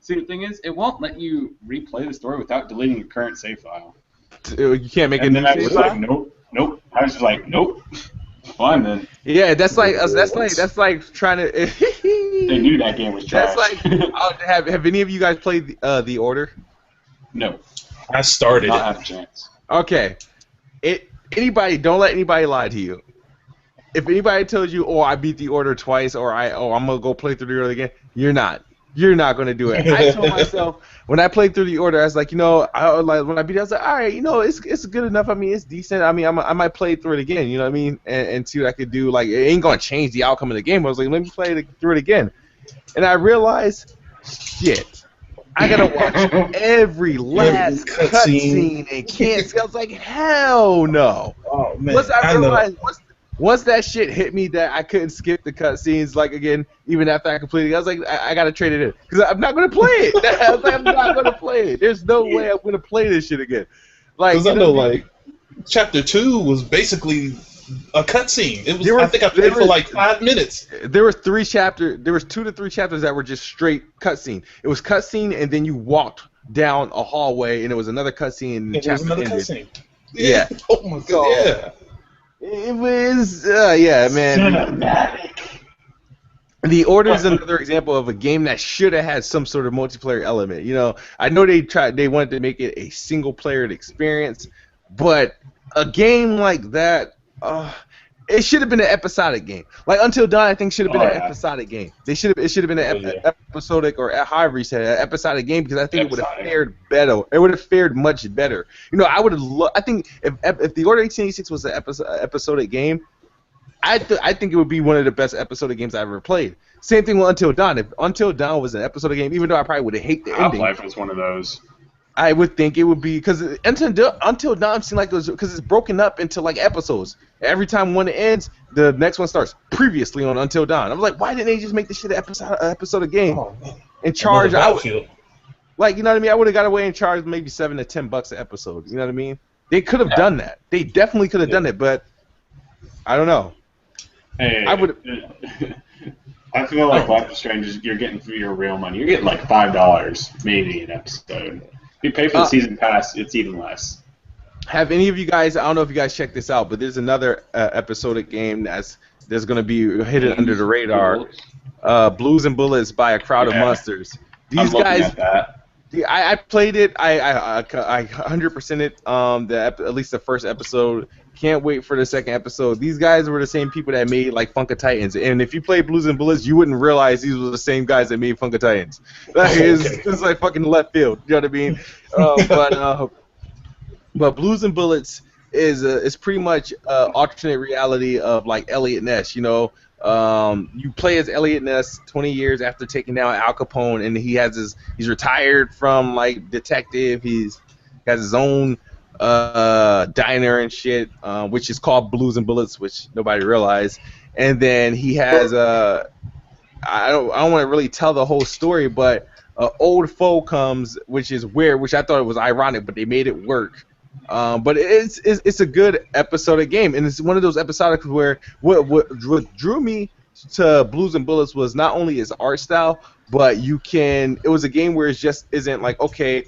See, the thing is, it won't let you replay the story without deleting your current save file. You can't make a And new then I save was file? like, nope. I was just like, nope. Fine then. Yeah, that's like trying to. They knew that game was trash. That's like have any of you guys played the Order? No. I started Not it. have a chance. Okay, don't let anybody lie to you. If anybody tells you, "Oh, I beat the Order twice," or I'm gonna go play through the Order again," you're not. You're not gonna do it. I told myself when I played through the Order, I was like, when I beat it, I was like, all right, it's good enough. I mean, it's decent. I mean, I might play through it again. You know what I mean? And see what I could do. Like, it ain't gonna change the outcome of the game. I was like, let me play through it again. And I realized, shit, I gotta watch every last cutscene and can't see. I was like, hell no. Oh man, Once I know. realized, once that shit hit me that I couldn't skip the cutscenes, like again, even after I completed it, I was like, I gotta trade it in because I'm not gonna play it. I was like, I'm not gonna play it. There's no way I'm gonna play this shit again. Like, Because I know, like, Chapter 2 was basically a cutscene. It was. I think I played for like 5 minutes. There was 2 to 3 chapters that were just straight cutscene. It was cutscene, and then you walked down a hallway, and it was another cutscene, and the chapter ended. Cutscene. Yeah. Oh my god. Yeah. It was, yeah, man. Cinematic. The Order is another example of a game that should have had some sort of multiplayer element. I know they wanted to make it a single player experience, but a game like that, It should have been an episodic game. Like Until Dawn, I think should have been an yeah. episodic game. It should have been an episodic or however you said an episodic game because I think it would have fared better. It would have fared much better. You know, I would have. I think if the Order 1886 was an episodic game, I think it would be one of the best episodic games I ever played. Same thing with Until Dawn. If Until Dawn was an episodic game, even though I probably would have hated the ending. Half-Life was one of those. I would think it would be because Until Dawn seemed like it was because it's broken up into like episodes. Every time one ends, the next one starts previously on Until Dawn. I was like, why didn't they just make this shit an episode game and charge? Like, you know what I mean? I would have got away and charged maybe $7 to $10 an episode. You know what I mean? They could have done that. They definitely could have done it, but I don't know. Hey, I would. I feel like Life is Strange is you're getting for your real money. You're getting like $5 maybe an episode. If you pay for the season pass, it's even less. Have any of you guys? I don't know if you guys checked this out, but there's another episodic game that's going to be hidden under the radar. Blues and Bullets by a Crowd of Monsters. These guys. At that. I played it. I 100%ed it. At least the first episode. Can't wait for the second episode. These guys were the same people that made like Funka Titans, and if you play Blues and Bullets, you wouldn't realize these were the same guys that made Funka Titans. Like, it's like fucking left field. You know what I mean? But Blues and Bullets is pretty much alternate reality of like Elliot Ness. You know, you play as Elliot Ness 20 years after taking down Al Capone, and he's retired from like detective. He has his own diner and shit, which is called Blues and Bullets, which nobody realized. And then he has I don't want to really tell the whole story, but old foe comes, which is weird, which I thought it was ironic, but they made it work. But it's a good episodic game, and it's one of those episodics where what drew me to Blues and Bullets was not only his art style, but it was a game where it just isn't like, okay,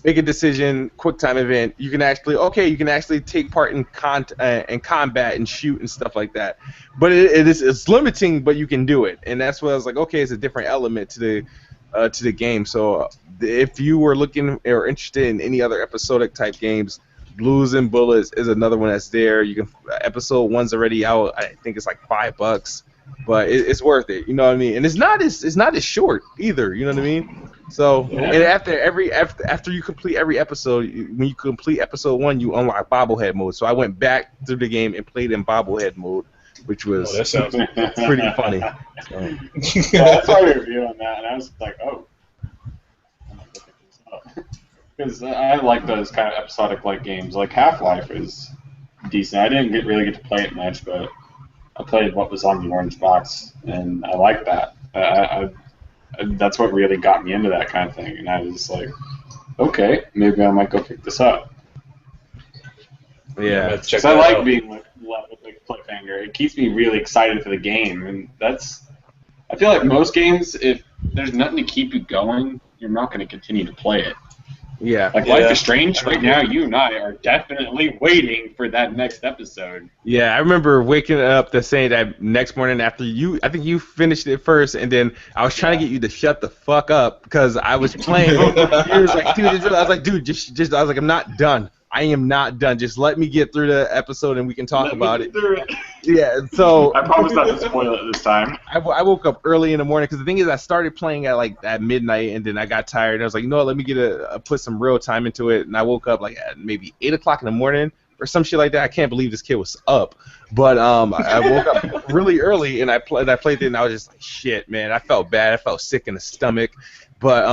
make a decision, quick time event. You can actually take part in combat and shoot and stuff like that. But it's limiting, but you can do it, and that's what I was like. Okay, it's a different element to the game. So if you were looking or interested in any other episodic type games, Blues and Bullets is another one that's there. You can episode 1's already out. I think it's like $5, but it's worth it. You know what I mean? And it's not as short either. You know what I mean? So and after you complete every episode, when you complete episode 1, you unlock bobblehead mode. So I went back through the game and played in bobblehead mode, which was that sounds pretty funny. Yeah, I saw a review on that, and I was like, oh, I'm gonna look at this up. Because I like those kind of episodic like games. Like Half-Life is decent. I didn't really get to play it much, but I played what was on the orange box, and I like that. That's what really got me into that kind of thing, and I was like, okay, maybe I might go pick this up. Yeah, because I like being left with a cliffhanger. It keeps me really excited for the game, and I feel like most games, if there's nothing to keep you going, you're not going to continue to play it. Yeah. Like Life is Strange, right now, you and I are definitely waiting for that next episode. Yeah, I remember waking up to saying that next morning after I think you finished it first, and then I was trying to get you to shut the fuck up because I was playing. You was like, dude, I was like, dude, just, I was like, I'm not done. I am not done. Just let me get through the episode and we can talk about it. Yeah, so I promise not to spoil it this time. I woke up early in the morning because the thing is I started playing at midnight and then I got tired and I was like, you know what, let me put some real time into it, and I woke up like at maybe 8 o'clock in the morning or some shit like that. I can't believe this kid was up, but I woke up really early and I played it and I was just like, shit, man, I felt bad. I felt sick in the stomach, but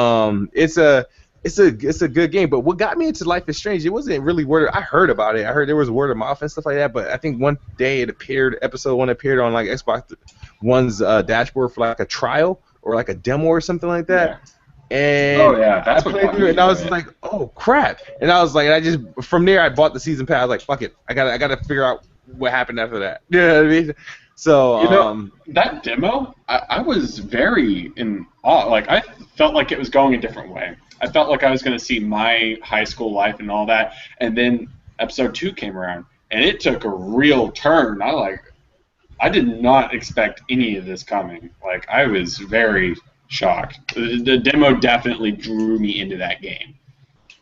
it's a good game. But what got me into Life is Strange, it wasn't really I heard about it. I heard there was word of mouth and stuff like that. But I think one day episode 1 appeared on like Xbox One's dashboard for like a trial or like a demo or something like that. Yeah. And that's I played through it, and I was like, oh crap! And I was like, from there I bought the season pass. I was like, fuck it, I gotta figure out what happened after that. You know what I mean? So that demo, I was very in awe. Like I felt like it was going a different way. I felt like I was going to see my high school life and all that, and then episode 2 came around, and it took a real turn. I did not expect any of this coming. Like, I was very shocked. The demo definitely drew me into that game,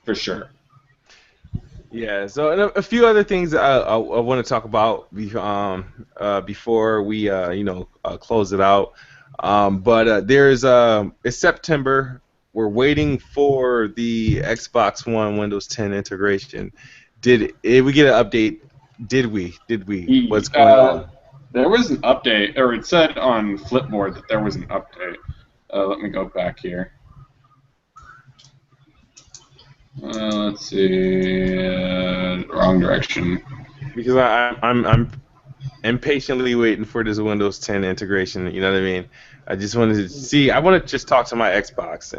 for sure. Yeah. So and a few other things I want to talk about before we close it out. But there's it's September. We're waiting for the Xbox One Windows 10 integration. Did we get an update? Did we? Did we? What's going on? There was an update, or it said on Flipboard that there was an update. Let me go back here. Let's see. Wrong direction. Because I'm impatiently waiting for this Windows 10 integration. You know what I mean? I just wanted to see. I want to just talk to my Xbox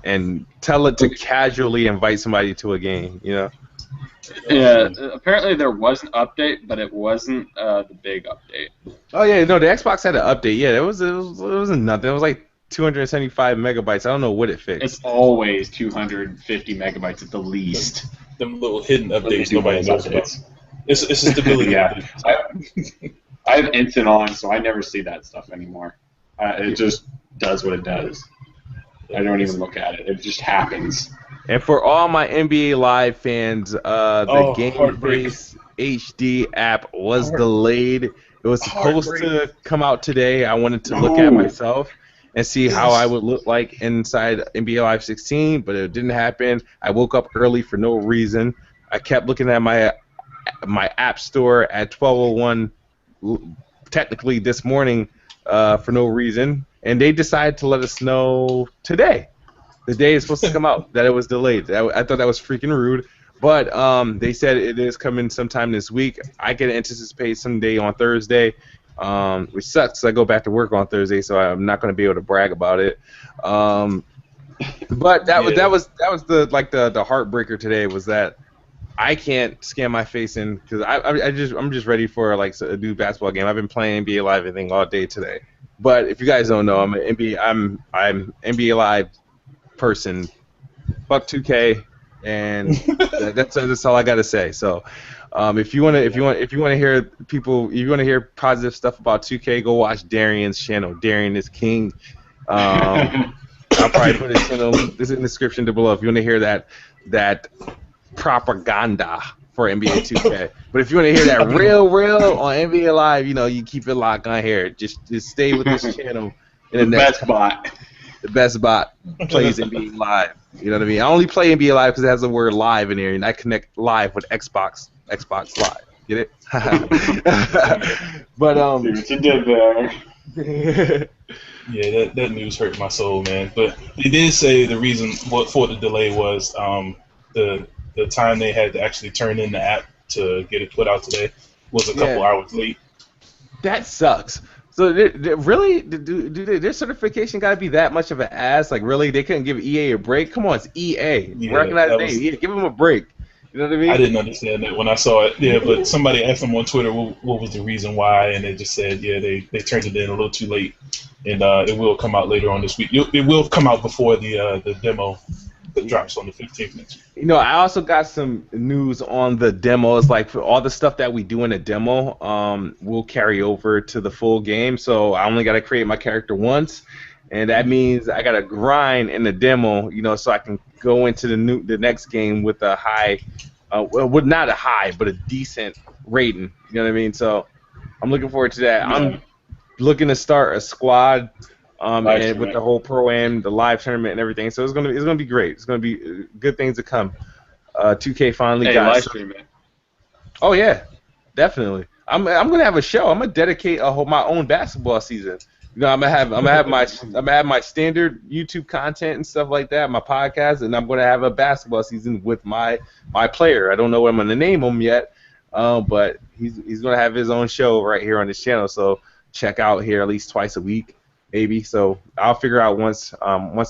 and tell it to casually invite somebody to a game. You know? Yeah. Apparently there was an update, but it wasn't the big update. Oh yeah, no, the Xbox had an update. Yeah, it wasn't nothing. It was like 275 megabytes. I don't know what it fixed. It's always 250 megabytes at the least. Them little hidden updates do nobody knows about. It's a stability Yeah. update. I have Instant on, so I never see that stuff anymore. It just does what it does. I don't even look at it. It just happens. And for all my NBA Live fans, the Game heartbreak. Face HD app was delayed. It was supposed to come out today. I wanted to look at myself and see how I would look like inside NBA Live 16, but it didn't happen. I woke up early for no reason. I kept looking at my app store at 12:01, technically this morning, for no reason, and they decided to let us know today. The day is supposed to come out that it was delayed. I thought that was freaking rude, but they said it is coming sometime this week. I can anticipate someday on Thursday, which sucks. I go back to work on Thursday, so I'm not going to be able to brag about it. But that was the heartbreaker today was that I can't scan my face in because I'm just ready for like a new basketball game. I've been playing NBA Live I think all day today. But if you guys don't know, I'm NBA Live person. Fuck 2K, and that's all I gotta say. So, if you wanna hear positive stuff about 2K, go watch Darian's channel. Darian is king. I'll probably put his channel this in the description below if you want to hear that propaganda for NBA 2K. But if you want to hear that real on NBA Live, you keep it locked on here. Just stay with this channel. The best bot. The best bot plays NBA Live. You know what I mean? I only play NBA Live because it has the word live in there, and I connect live with Xbox Live. Get it? But See what you did there. Yeah, that news hurt my soul, man. But they did say the reason for the delay was the time they had to actually turn in the app to get it put out today was a couple hours late. That sucks. So really, their certification got to be that much of an ass? Like really, they couldn't give EA a break? Come on, it's EA. Yeah, Recognize name. Yeah, give them a break. You know what I mean? I didn't understand that when I saw it. Yeah, but somebody asked them on Twitter what was the reason why, and they just said, yeah, they turned it in a little too late, and it will come out later on this week. It will come out before the demo that drops on the 15th next week. I also got some news on the demos. Like for all the stuff that we do in a demo, will carry over to the full game. So I only got to create my character once, and that means I got to grind in the demo, so I can go into the next game with a high, well, not a high, but a decent rating. You know what I mean? So I'm looking forward to that. Yeah. I'm looking to start a squad. And with the whole pro-am, the live tournament, and everything, so it's gonna be great. It's gonna be good things to come. 2K finally got live stream it. Oh yeah, definitely. I'm gonna have a show. I'm gonna dedicate my own basketball season. I'm gonna have my standard YouTube content and stuff like that, my podcast, and I'm gonna have a basketball season with my player. I don't know what I'm gonna name him yet, but he's gonna have his own show right here on this channel. So check out here at least twice a week. Maybe. So I'll figure out once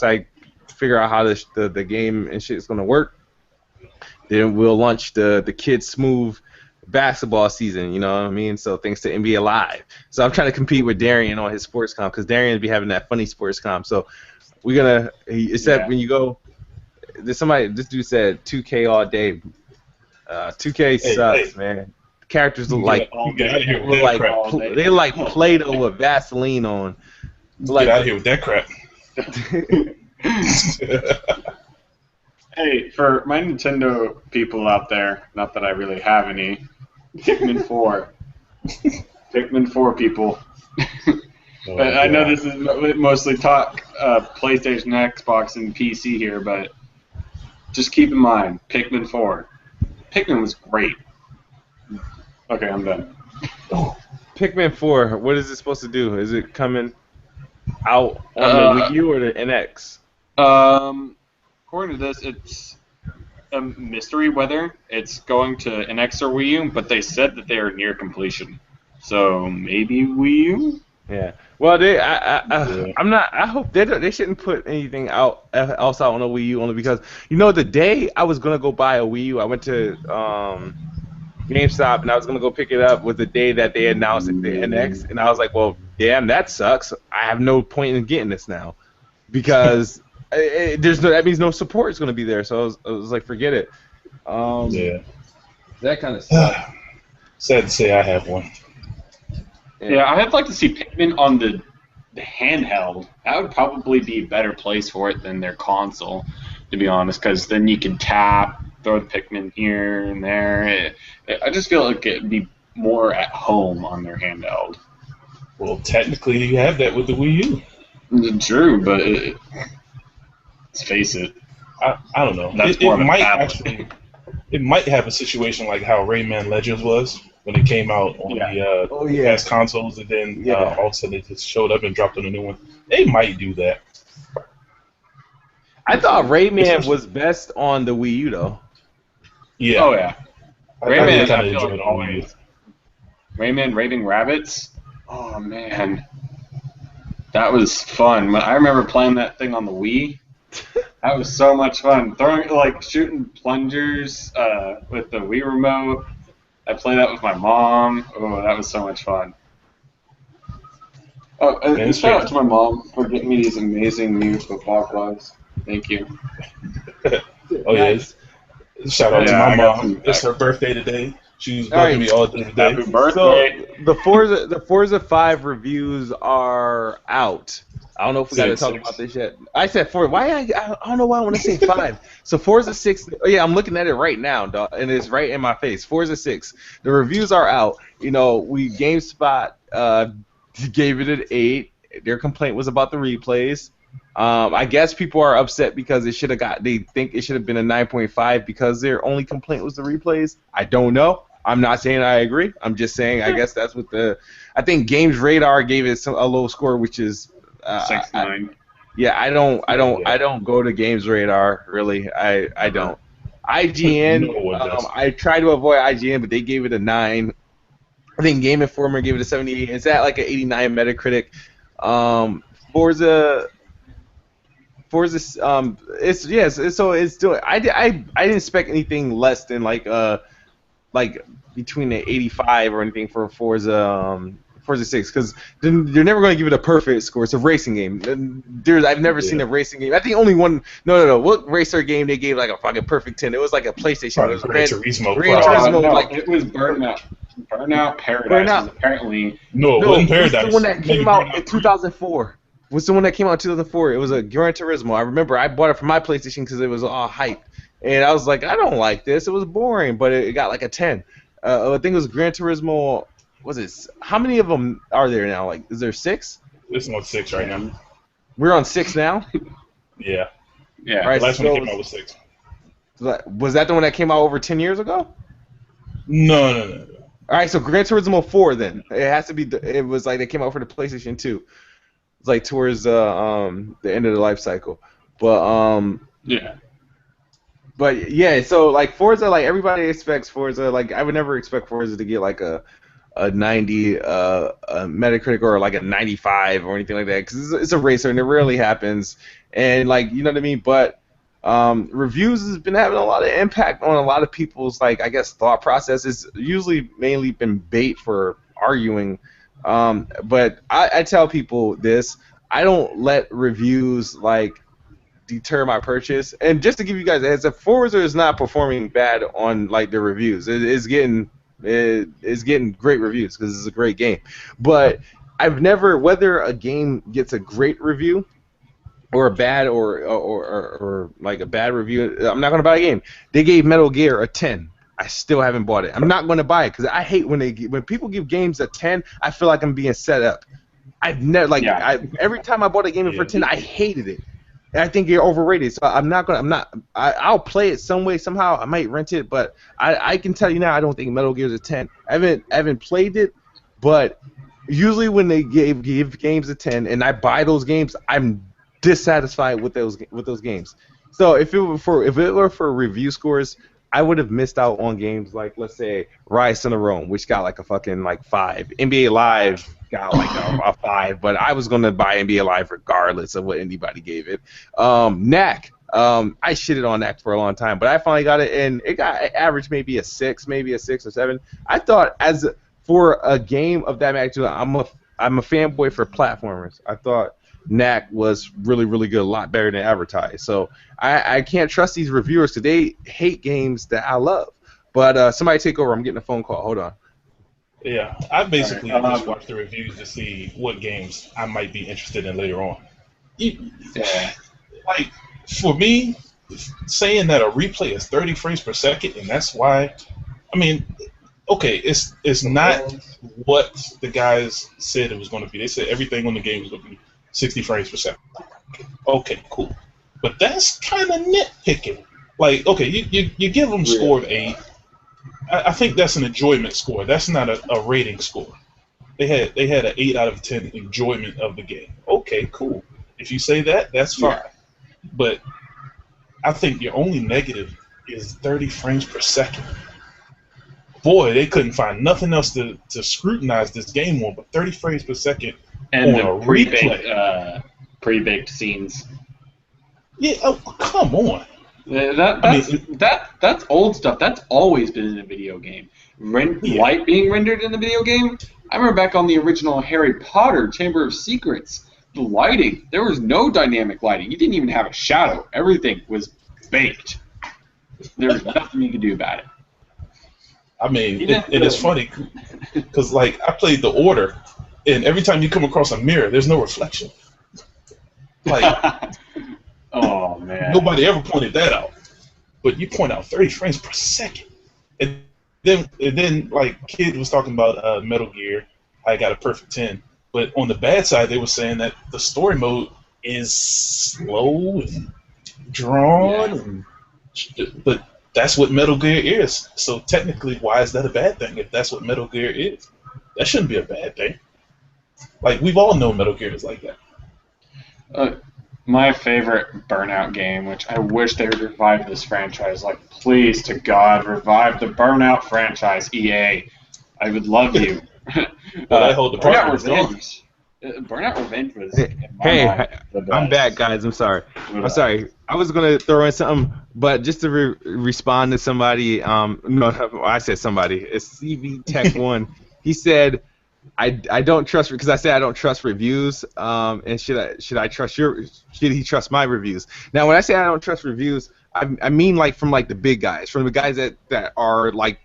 I figure out how the game and shit is gonna work. Then we'll launch the Kids Smooth basketball season. You know what I mean? So thanks to NBA Live. So I'm trying to compete with Darian on his sports comp because Darian be having that funny sports comp. So we're gonna. When you go, this dude said 2K all day. 2K sucks, man. Characters look like they like Play-Doh with Vaseline on. Get out of here with that crap. Hey, for my Nintendo people out there, not that I really have any, Pikmin 4. Pikmin 4 people. Oh I know god. this is mostly talk PlayStation, Xbox, and PC here, but just keep in mind, Pikmin 4. Pikmin was great. Okay, I'm done. Pikmin 4, what is it supposed to do? Is it coming out on the Wii Uh, U or the NX? According to this, it's a mystery whether it's going to NX or Wii U, but they said that they are near completion. So maybe Wii U? Yeah. Well, Yeah. I'm not. I hope they shouldn't put anything else out on a Wii U only because the day I was gonna go buy a Wii U, I went to GameStop and I was gonna go pick it up was the day that they announced the NX, and I was like, well, damn, that sucks. I have no point in getting this now because that means no support is gonna be there. So I was like, forget it. Yeah. That kind of sucks. Sad to say I have one. Yeah, I'd like to see Pikmin on the handheld. That would probably be a better place for it than their console, to be honest, because then you can tap, throw the Pikmin here and there. I just feel like it'd be more at home on their handheld. Well, technically, you have that with the Wii U. True, but let's face it, I don't know. that's It more of a might tablet. actually. It might have a situation like how Rayman Legends was when it came out on the past consoles, and then all of a sudden it just showed up and dropped on a new one. They might do that. I thought Rayman was best on the Wii U though. Yeah. Oh yeah, Rayman Rayman. I kind of feel enjoyed like it on Wii U. always. Rayman Raving Rabbits. Oh man, that was fun. I remember playing that thing on the Wii. That was so much fun. Shooting plungers with the Wii remote. I played that with my mom. Oh, that was so much fun. Oh, and shout out to my mom for getting me these amazing new football gloves. Thank you. Oh Nice. yeah. Shout out to my mom. It's her birthday today. She was bugging me all day today. Happy birthday. So the Forza 5 reviews are out. I don't know if we got to talk about this yet. I said 4. I don't know why I want to say 5. So Forza 6. Oh yeah, I'm looking at it right now, dog, and it's right in my face. Forza 6. The reviews are out. GameSpot gave it an 8. Their complaint was about the replays. I guess people are upset because they think it should have been a 9.5 because their only complaint was the replays. I don't know. I'm not saying I agree. I'm just saying I guess that's what I think Games Radar gave it a low score, which is 6.9. Yeah, I don't go to Games Radar really. I don't. IGN. No one does. I try to avoid IGN, but they gave it a 9. I think Game Informer gave it a 78. It's at like an 89 Metacritic. Forza, it's still. I didn't expect anything less than like between the 85 or anything for Forza 6 because they're never going to give it a perfect score. It's a racing game. I've never seen a racing game. I think only one. No. What racer game they gave like a fucking perfect 10? It was like a PlayStation. It was Gran Turismo. It was Burnout. Burnout Paradise. Burnout. Apparently. No, it wasn't Paradise. What's the one that came out in 2004? What's the one that came out in 2004? It was a Gran Turismo. I remember I bought it for my PlayStation because it was all hype. And I was like, I don't like this. It was boring, but it got like a 10. I think it was Gran Turismo. Was it? How many of them are there now? Like, is there 6? This one's 6 right now. We're on 6 now. Yeah. Yeah. All right, The last one that came out was 6. Was that the one that came out over 10 years ago? No. All right, so Gran Turismo 4 then. It has to be. It was like they came out for the PlayStation 2. It's like towards the end of the life cycle, but Yeah. But yeah, so like Forza, like everybody expects Forza. Like I would never expect Forza to get like a 90 a Metacritic or like a 95 or anything like that because it's a racer and it rarely happens. And like you know what I mean. But reviews has been having a lot of impact on a lot of people's like I guess thought process. It's usually mainly been bait for arguing. But I tell people this: I don't let reviews like deter my purchase. And just to give you guys a heads up, Forza is not performing bad on like the reviews. It's getting great reviews because it's a great game. But I've never, whether a game gets a great review or a bad or like a bad review, I'm not gonna buy a game. They gave Metal Gear a 10. I still haven't bought it. I'm not gonna buy it because I hate when people give games a 10. I feel like I'm being set up. I've never Yeah. every time I bought a game for Yeah. 10, I hated it. And I think you're overrated. So I'll play it some way somehow. I might rent it, but I can tell you now I don't think Metal Gear's a 10. I haven't played it, but usually when they give games a 10 and I buy those games, I'm dissatisfied with those games. So if it were for review scores, I would have missed out on games like, let's say, Rise of Rome, which got like a fucking like 5. NBA Live got like a 5, but I was gonna buy NBA Live regardless of what anybody gave it. Knack, I shitted on Knack for a long time, but I finally got it, and it averaged maybe a 6, maybe a 6 or 7. I thought for a game of that magnitude, I'm a fanboy for platformers. I thought Knack was really, really good, a lot better than advertised. So I can't trust these reviewers because they hate games that I love. But somebody take over. I'm getting a phone call. Hold on. Yeah, I basically All right, just watch the reviews to see what games I might be interested in later on. Yeah. Like, for me, saying that a replay is 30 frames per second, and that's why, I mean, okay, it's not what the guys said it was going to be. They said everything on the game was going to be 60 frames per second. Okay, cool. But that's kind of nitpicking. Like, okay, you give them a score of 8. I think that's an enjoyment score. That's not a rating score. They had an 8 out of 10 enjoyment of the game. Okay, cool. If you say that, that's fine. Yeah. But I think your only negative is 30 frames per second. Boy, they couldn't find nothing else to scrutinize this game on but 30 frames per second And on the a replay. pre-baked scenes. Yeah, oh, come on. That's old stuff. That's always been in a video game. Light being rendered in the video game. I remember back on the original Harry Potter Chamber of Secrets, the lighting. There was no dynamic lighting. You didn't even have a shadow. Everything was baked. There was nothing you could do about it. I mean, it is funny because, like, I played The Order, and every time you come across a mirror, there's no reflection. Like, Oh man. nobody ever pointed that out. But you point out 30 frames per second. And then like, Kid was talking about Metal Gear. I got a perfect 10. But on the bad side, they were saying that the story mode is slow and drawn. Yeah. But that's what Metal Gear is. So technically, why is that a bad thing if that's what Metal Gear is? That shouldn't be a bad thing. Like, we've all known Metal Gear is like that. My favorite Burnout game, which I wish they would revive this franchise. Like, please to God, revive the Burnout franchise, EA. I would love you. Well, that whole department is gone. Burnout Revenge was. In my Hey, mind, the best. I'm back, guys. I'm sorry. I was gonna throw in something, but just to respond to somebody. No, I said somebody. It's CV Tech One. He said, I don't trust, because I said I don't trust reviews. And should he trust my reviews? Now, when I say I don't trust reviews, I mean like from like the big guys, from the guys that are like,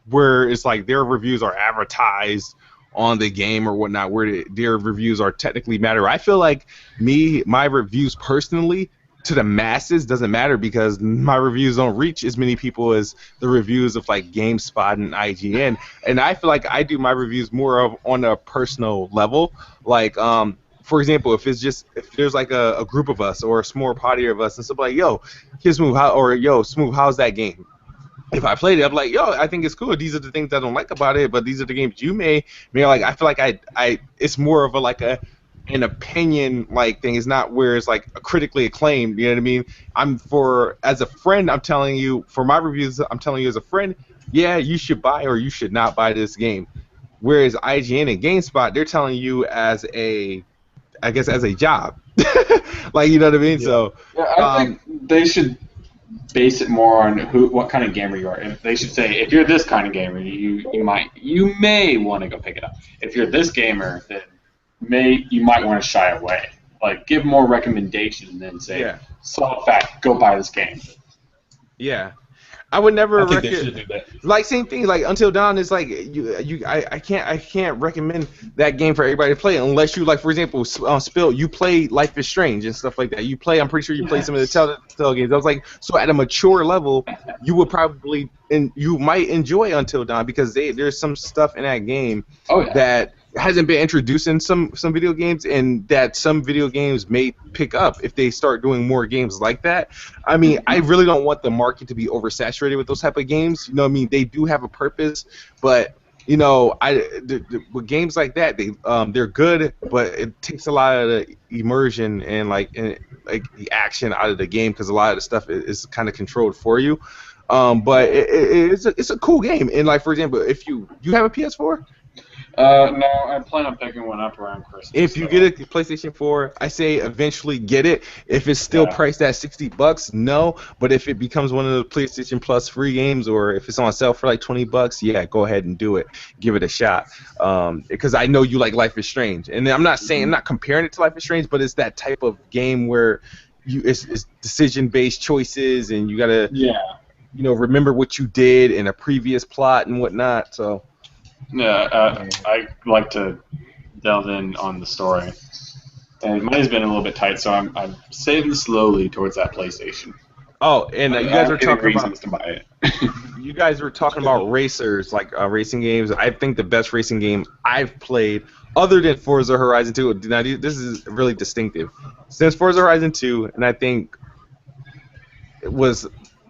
where it's like their reviews are advertised on the game or whatnot, where their reviews are technically matter. I feel like my reviews personally to the masses doesn't matter, because my reviews don't reach as many people as the reviews of like GameSpot and IGN. And I feel like I do my reviews more of on a personal level. Like, for example, if there's like a group of us or a small party of us and something like, yo, here's Smooth, yo, Smooth, how's that game? If I played it, I'm like, yo, I think it's cool. These are the things I don't like about it, but these are the games you may like. I feel like I it's more of an opinion like thing. It's not where it's like critically acclaimed. You know what I mean? As a friend, I'm telling you, for my reviews, I'm telling you as a friend, yeah, you should buy or you should not buy this game. Whereas IGN and GameSpot, they're telling you as a job. Like, you know what I mean? Yeah. So Yeah, I think they should base it more on what kind of gamer you are. If they should say, if you're this kind of gamer, you may want to go pick it up. If you're this gamer, then you might want to shy away. Like, give more recommendation than say, solid fact, go buy this game. yeah. I would never I think they should do that. like same thing. Like Until Dawn is like I can't recommend that game for everybody to play unless you like, for example, Spill. You play Life is Strange and stuff like that. You play. I'm pretty sure you play some of the Telltale games. I was like, so at a mature level, you would probably and you might enjoy Until Dawn because there's some stuff in that game that hasn't been introduced in some video games, and that some video games may pick up if they start doing more games like that. I mean, I really don't want the market to be oversaturated with those type of games. You know what I mean? They do have a purpose, but you know, with games like that, they're good, but it takes a lot of the immersion and like the action out of the game because a lot of the stuff is kind of controlled for you. But it's a cool game, and like for example, if you have a PS4. No, I plan on picking one up around Christmas. If you get a PlayStation 4, I say eventually get it. If it's still priced at $60, no. But if it becomes one of the PlayStation Plus free games, or if it's on sale for like $20, yeah, go ahead and do it. Give it a shot. Because I know you like Life is Strange, and I'm not comparing it to Life is Strange, but it's that type of game where it's decision-based choices, and you gotta remember what you did in a previous plot and whatnot. So. Yeah, I like to delve in on the story, and money's been a little bit tight, so I'm saving slowly towards that PlayStation. Oh, and you guys were talking reasons to buy it. You guys were talking about racers, like racing games. I think the best racing game I've played, other than Forza Horizon 2, now this is really distinctive. Since Forza Horizon 2, and I think it was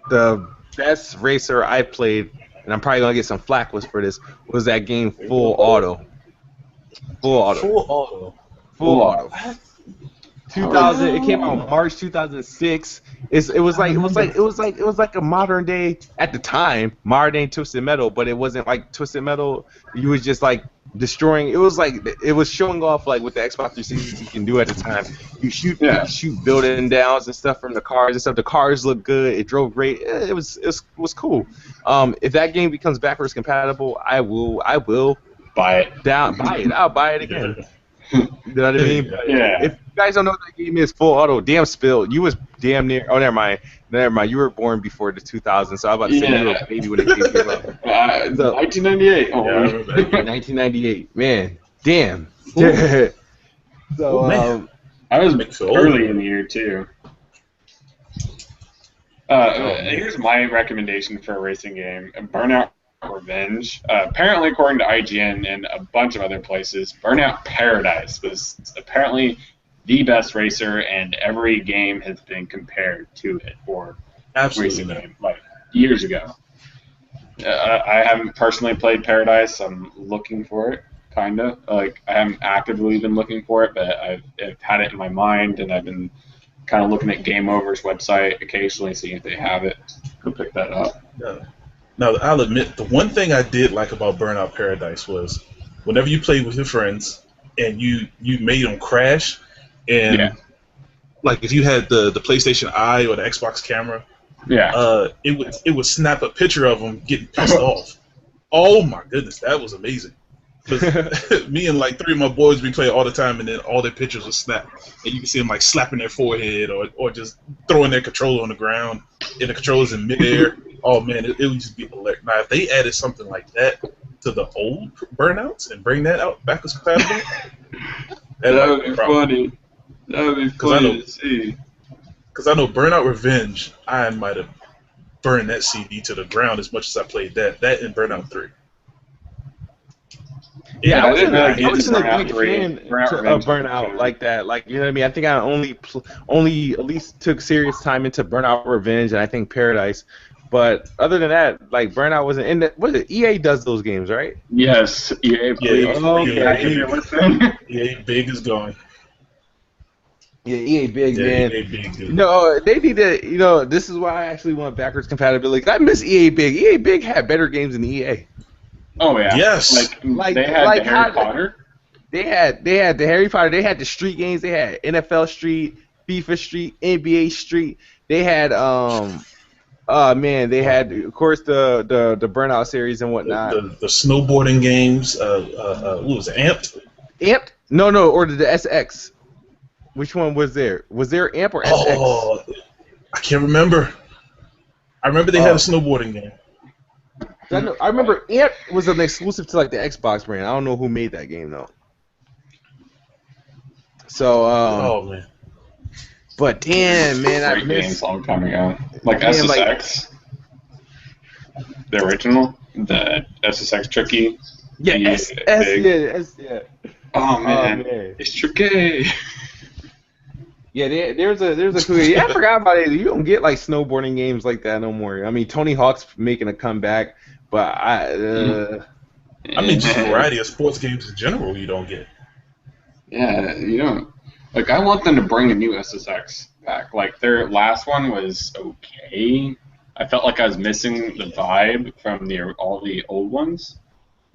the best racer I played. And I'm probably gonna get some flack for this. Was that game Full Auto? Full Auto. 2000. It came out March 2006. It was like a modern day at the time, modern day Twisted Metal, but it wasn't like Twisted Metal. You was just like destroying. It was showing off like what the Xbox 360 can do at the time. You shoot building downs and stuff from the cars and stuff. The cars look good. It drove great. It was cool. If that game becomes backwards compatible, I will buy it. I'll buy it again. You know what I mean? Yeah. If you guys don't know what that game is, Full Auto, damn Spill, you was damn near. Oh, never mind. You were born before the 2000s, so I was about to say you were a baby when it came out. 1998. Oh, yeah, 1998. Man, damn. So, man. I was early in the year too. Here's my recommendation for a racing game: Burnout Revenge. Apparently, according to IGN and a bunch of other places, Burnout Paradise was apparently the best racer, and every game has been compared to it or racing game like years ago. I haven't personally played Paradise. I'm looking for it, kinda. Like I haven't actively been looking for it, but I've had it in my mind, and I've been kind of looking at Game Over's website occasionally, seeing if they have it. Go pick that up. Yeah. Now, I'll admit, the one thing I did like about Burnout Paradise was whenever you played with your friends and you made them crash, and like if you had the PlayStation Eye or the Xbox camera, it would snap a picture of them getting pissed off. Oh my goodness, that was amazing. Because me and like 3 of my boys we play all the time, and then all their pictures would snap, and you can see them like slapping their forehead or just throwing their controller on the ground, and the controller's in midair. Oh man, it would just be hilarious. Now, if they added something like that to the old Burnouts and bring that out backwards compatible, that would be funny. That would be funny to see. Because I know Burnout Revenge, I might have burned that CD to the ground as much as I played that. That and Burnout 3. Yeah, I wasn't a big fan of Burnout like that. Like, you know what I mean? I think I only at least took serious time into Burnout Revenge and I think Paradise. But other than that, like Burnout wasn't in that. What is it? EA does those games, right? Yes, EA. EA Big is going. Yeah, EA Big, man. EA Big, dude. No, they need to. This is why I actually want backwards compatibility. I miss EA Big. EA Big had better games than EA. Oh yeah. Yes. Like they had the Harry Potter. They had the Harry Potter. They had the Street games. They had NFL Street, FIFA Street, NBA Street. They had they had of course the Burnout series and whatnot. The snowboarding games. What was it? Amped? Amped? No, or the SX. Which one was there? Was there Amp or SX? Oh, I can't remember. I remember they had a snowboarding game. I remember Ant was an exclusive to like the Xbox brand. I don't know who made that game though. So, Oh man. but damn, man, I Great games missed. long time ago. Like Damn, like- SSX, the original, the SSX Tricky. Yeah, big. yeah. Oh man, man. it's tricky. Yeah, there's a cool. Yeah, I forgot about it. You don't get like snowboarding games like that no more. I mean, Tony Hawk's making a comeback, but I mean, just a variety of sports games in general you don't get. Yeah, you don't. Like, I want them to bring a new SSX back. Like, their last one was okay. I felt like I was missing the vibe from all the old ones,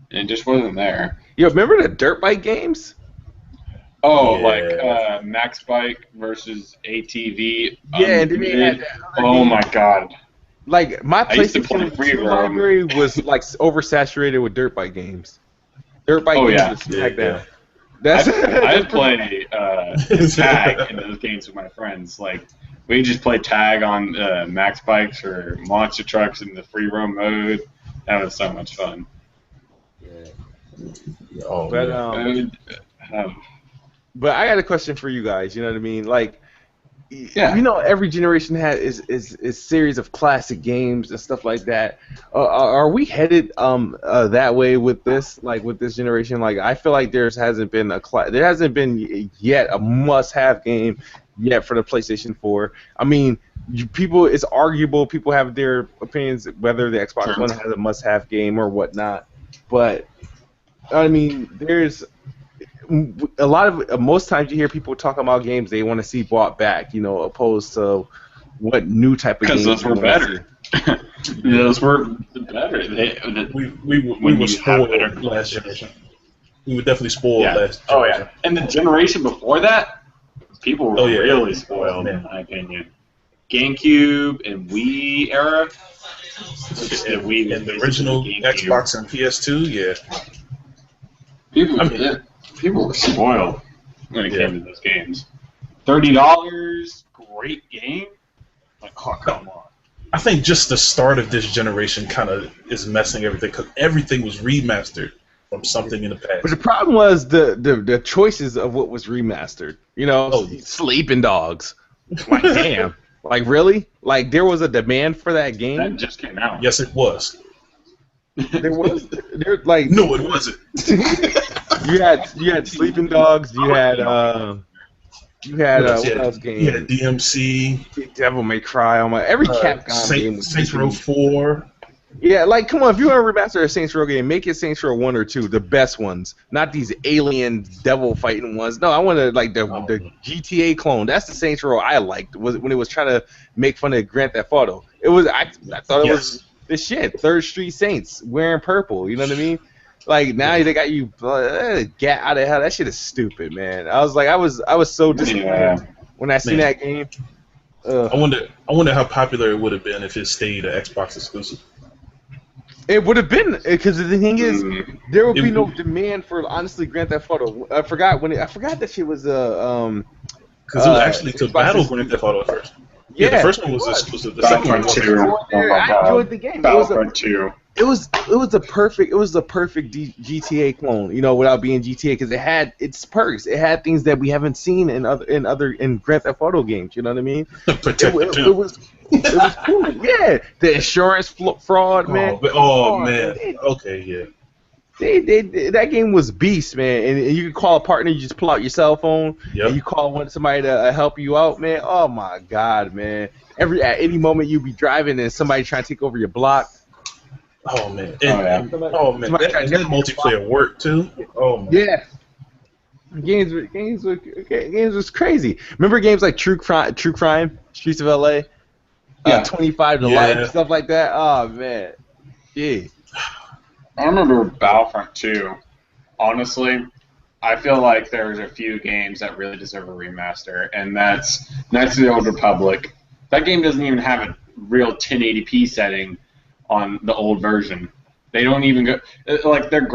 and it just wasn't there. Yo, remember the dirt bike games? Oh, Yeah. like Max Bike versus ATV. Yeah, and then they had that other Oh game. my god. Like my I used to play PlayStation free 2 roam. library was like oversaturated with dirt bike games. Dirt bike games yeah. with SmackDown. Yeah. That's I'd play tag in those games with my friends. Like, we just play tag on Max Bikes or monster trucks in the free roam mode. That was so much fun. Oh, But man. but I got a question for you guys. You know what I mean? Like, Yeah. you know, every generation is series of classic games and stuff like that. Are we headed that way with this? Like with this generation? Like I feel like there hasn't been yet a must-have game yet for the PlayStation 4. I mean, it's arguable. People have their opinions whether the Xbox One has a must-have game or whatnot. But I mean, there's a lot of most times you hear people talking about games they want to see brought back, you know, opposed to what new type of games. Because those were better. Those were better. We were spoiled last generation. We were definitely spoiled last generation. Oh yeah. And the generation before that, people were really spoiled, in my opinion. GameCube and Wii era. And the original Xbox and PS2, People were spoiled when it came to those games. $30, great game. Like, oh, come on. I think just the start of this generation kind of is messing everything because everything was remastered from something in the past. But the problem was the choices of what was remastered. You know, Sleeping Dogs. Like, damn. Like, really? Like, there was a demand for that game? That just came out. Yes, it was. There was. Like, no, it wasn't. You had Sleeping Dogs. You had what else game? You had DMC. Devil May Cry. Every Capcom game was Saints Row 4. Yeah, like come on, if you want to remaster a Saints Row game, make it Saints Row 1 or 2, the best ones, not these alien devil fighting ones. No, I wanted like the GTA clone. That's the Saints Row I liked. Was when it was trying to make fun of Grand Theft Auto. It was I thought it was the shit. Third Street Saints wearing purple. You know what I mean? Like now they got you get out of hell. That shit is stupid, man. I was so disappointed when I seen that game. I wonder how popular it would have been if it stayed an Xbox exclusive. It would have been because the thing is, there would be no demand for honestly Grand Theft Auto. I forgot that shit was because it was actually to battle Grand Theft Auto at first. Yeah, the first one was exclusive. The second one was I enjoyed the game. Battlefront 2. It was the perfect GTA clone, you know, without being GTA because it had its perks. It had things that we haven't seen in Grand Theft Auto games. You know what I mean? It was cool. Yeah, the insurance fraud, man. Man. Okay, yeah. That game was beast, man. And you could call a partner. You just pull out your cell phone. Yep. And you call somebody to help you out, man. Oh my God, man. At any moment you be driving and somebody trying to take over your block. Oh man. And that multiplayer worked too. Oh man. Yeah. Games was crazy. Remember games like True Crime, Streets of LA, 25 to Life, stuff like that. Oh man. Yeah. I remember Battlefront 2. Honestly, I feel like there's a few games that really deserve a remaster, and that's Knights of the Old Republic. That game doesn't even have a real 1080p setting on the old version. They don't even go like their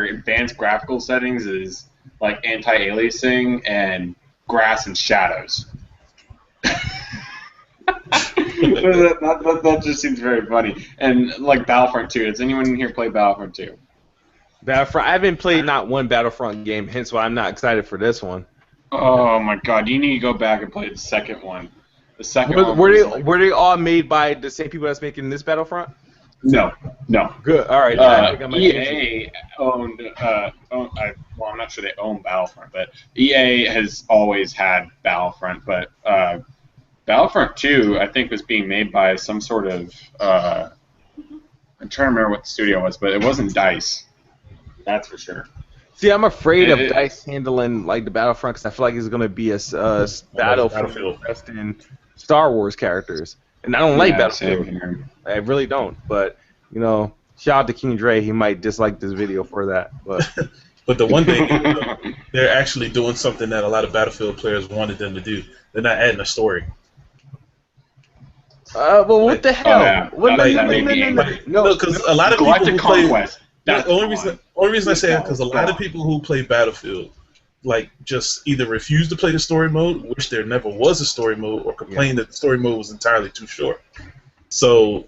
advanced graphical settings is like anti-aliasing and grass and shadows. that just seems very funny. And like Battlefront 2, does anyone in here play Battlefront 2? Battlefront. I haven't played not one Battlefront game, hence why I'm not excited for this one. Oh my god, you need to go back and play the second one. The second Were, one were was they were they all made by the same people that's making this Battlefront? no. Good. All right. I think I might EA owned, well, I'm not sure they own Battlefront, but EA has always had Battlefront. But Battlefront 2, I think, was being made by some sort of, I'm trying to remember what the studio was, but it wasn't DICE. That's for sure. See, I'm afraid of DICE handling like the Battlefront because I feel like it's going to be a battle for the best in Star Wars characters, and I don't like Battlefield. I really don't. But you know, shout out to King Dre. He might dislike this video for that. But but the one thing, they're actually doing something that a lot of Battlefield players wanted them to do. They're not adding a story. Well, what the hell? No, because a lot of people who play. The only reason I say it because a lot of people who play Battlefield, like, just either refuse to play the story mode, wish there never was a story mode, or complain that the story mode was entirely too short. So,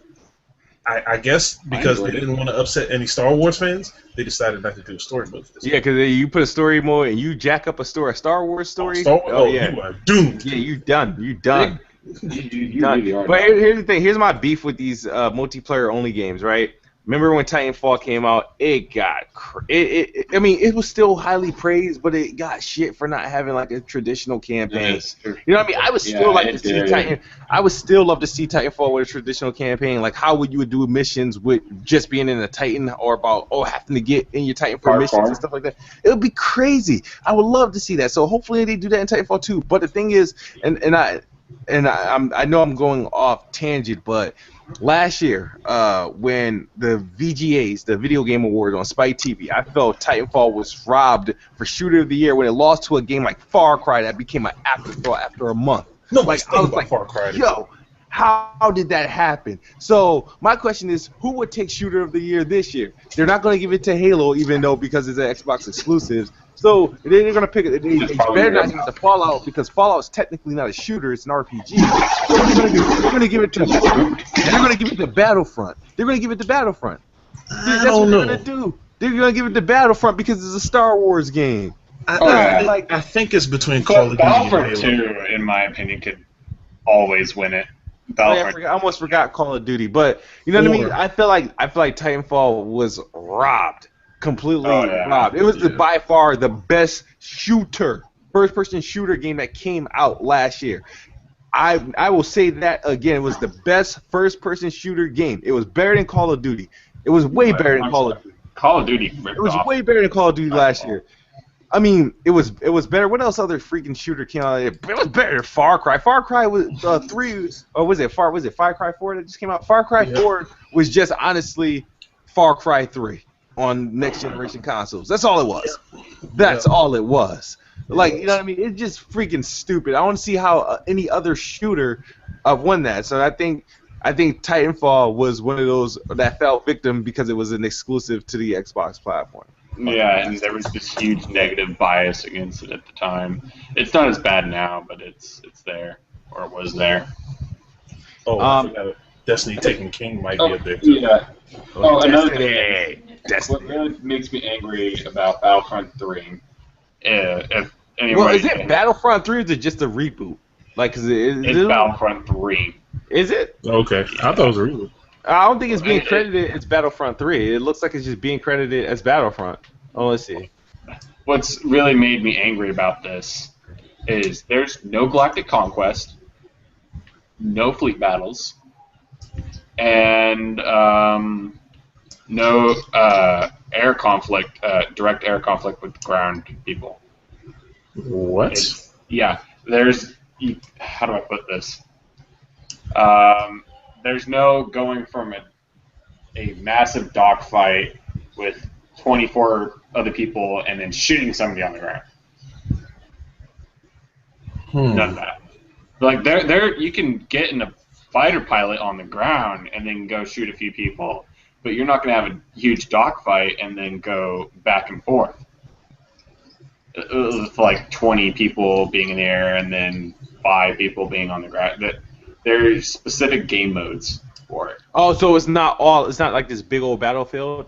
I guess because they didn't want to upset any Star Wars fans, they decided not to do a story mode. Yeah, because you put a story mode and you jack up a Star Wars story. Yeah. You are doomed. Yeah, you done. You done. You really are. But here's the thing. Here's my beef with these multiplayer only games, right? Remember when Titanfall came out? It got I mean, it was still highly praised, but it got shit for not having like a traditional campaign. You know what I mean? I would still like to see Titan. I would still love to see Titanfall with a traditional campaign. Like, how would you do missions with just being in a Titan, or about having to get in your Titan for missions and stuff like that? It would be crazy. I would love to see that. So hopefully they do that in Titanfall 2. But the thing is, I know I'm going off tangent, but last year, when the VGAs, the Video Game Awards on Spike TV, I felt Titanfall was robbed for Shooter of the Year when it lost to a game like Far Cry that became an afterthought after a month. No, like, I was like, Far Cry. Yo, how did that happen? So my question is, who would take Shooter of the Year this year? They're not going to give it to Halo, even though because it's an Xbox exclusive. So they're going to pick it. They better not give it to Fallout because Fallout is technically not a shooter; it's an RPG. So what are they going to do? They're going to give it to. They're going to give it to Battlefront. They're going to give it to Battlefront. That's what they're going to do. They're going to give it to Battlefront because it's a Star Wars game. I think it's between Call of Duty and Battlefront 2, in my opinion, could always win it. I almost forgot Call of Duty, but you know what I mean. I feel like Titanfall was robbed. Completely robbed. It was by far the best first-person shooter game that came out last year. I will say that again. It was the best first-person shooter game. It was better than Call of Duty. It was way better than Call of Duty. Call of Duty It was way better than Call of Duty last year. I mean, it was better. What else other freaking shooter came out? It was better than Far Cry. Far Cry was 3, or was it Far Cry 4 that just came out? Far Cry 4 was just honestly Far Cry 3 on next generation consoles. That's all it was. That's all it was. Like, you know what I mean? It's just freaking stupid. I don't see how any other shooter won that. So I think Titanfall was one of those that fell victim because it was an exclusive to the Xbox platform. Yeah, and there was this huge negative bias against it at the time. It's not as bad now, but it's there, or it was there. Oh, I forgot Destiny Taken King might be a big yeah. Another thing. What really makes me angry about Battlefront 3, is it Battlefront 3 or is it just a reboot? Like, it's Battlefront 3. Is it? Okay, I thought it was a reboot. I don't think it's being credited as Battlefront 3. It looks like it's just being credited as Battlefront. Oh, let's see. What's really made me angry about this is there's no Galactic Conquest, no fleet battles, and no air conflict, direct air conflict with ground people. What? There's... How do I put this? There's no going from a massive dogfight with 24 other people and then shooting somebody on the ground. None of that. Like, there you can get in a fighter pilot on the ground and then go shoot a few people, but you're not going to have a huge dogfight and then go back and forth. With like 20 people being in the air and then 5 people being on the ground. There's specific game modes for it. Oh, so it's not like this big old battlefield.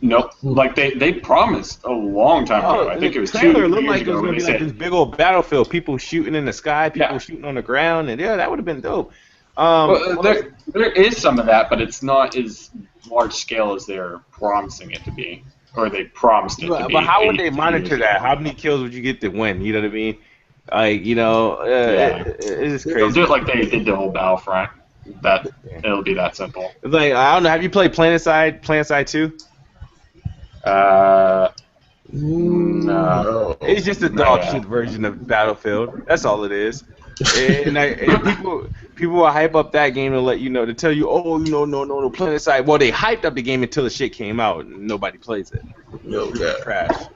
Nope. Like they promised a long time ago. I think it was the trailer 2 looked years like it was ago. gonna They be like said, this big old battlefield. People shooting in the sky, people Yeah. shooting on the ground, and yeah, that would have been dope. well, there is some of that, but it's not as large scale as they're promising it to be, or they promised it to be. But how would they 2 monitor years that? ago. How many kills would you get to win? You know what I mean? Like, Yeah. it is They'll crazy. do it like they did the whole Battlefront. It'll be that simple. Like, I don't know. Have you played PlanetSide 2? No. It's just a dog shit version of Battlefield. That's all it is. And people will hype up that game and let you know to tell you, oh, no, PlanetSide. Well, they hyped up the game until the shit came out and nobody plays it. No, Trash.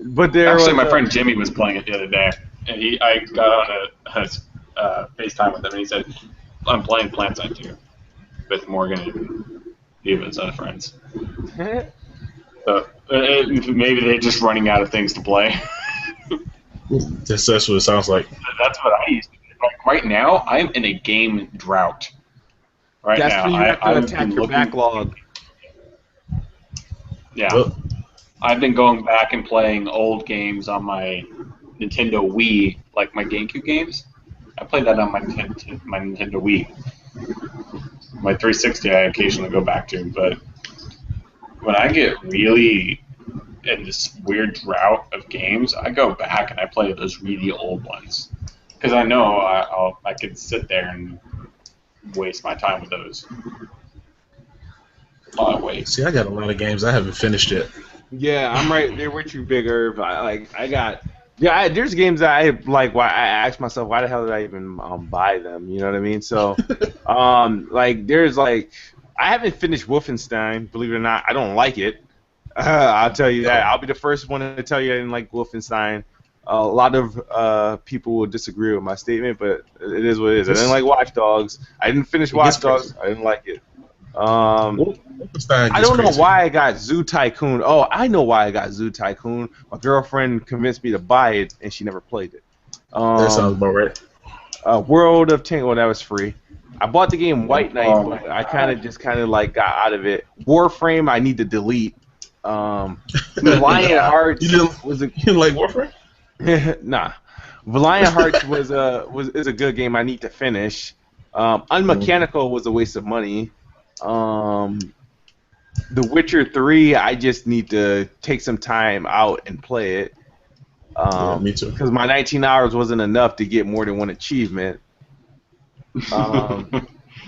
But there Actually, was my friend Jimmy was playing it the other day, and I got on a FaceTime with him, and he said, "I'm playing PlanetSide 2 with Morgan and Steven, other friends." So maybe they're just running out of things to play. That's what it sounds like. That's what I used to do. Like right now, I'm in a game drought. Right That's now, when you have to I've attack been your looking. backlog. Yeah, Well, I've been going back and playing old games on my Nintendo Wii, like my GameCube games. I played that on my Nintendo Wii. My 360 I occasionally go back to, but when I get really in this weird drought of games, I go back and I play those really old ones. Because I know I could sit there and waste my time with those. Wait. see, I got a lot of games I haven't finished yet. Yeah, I'm right there with you, Big Irv. There's games that I like. Why I ask myself, why the hell did I even buy them? You know what I mean? So, I haven't finished Wolfenstein. Believe it or not, I don't like it. I'll tell you that. I'll be the first one to tell you I didn't like Wolfenstein. A lot of people will disagree with my statement, but it is what it is. I didn't like Watch Dogs. I didn't finish Watch Dogs. I didn't like it. I don't know why I got Zoo Tycoon. Oh, I know why I got Zoo Tycoon. My girlfriend convinced me to buy it, and she never played it. That sounds about right. World of Tanks. Well, that was free. I bought the game White Knight, but I kind of like got out of it. Warframe, I need to delete. Valiant Hearts You didn't like Warframe? nah. Valiant Hearts is a good game I need to finish. Unmechanical was a waste of money. The Witcher 3, I just need to take some time out and play it. Yeah, me too. Because my 19 hours wasn't enough to get more than one achievement.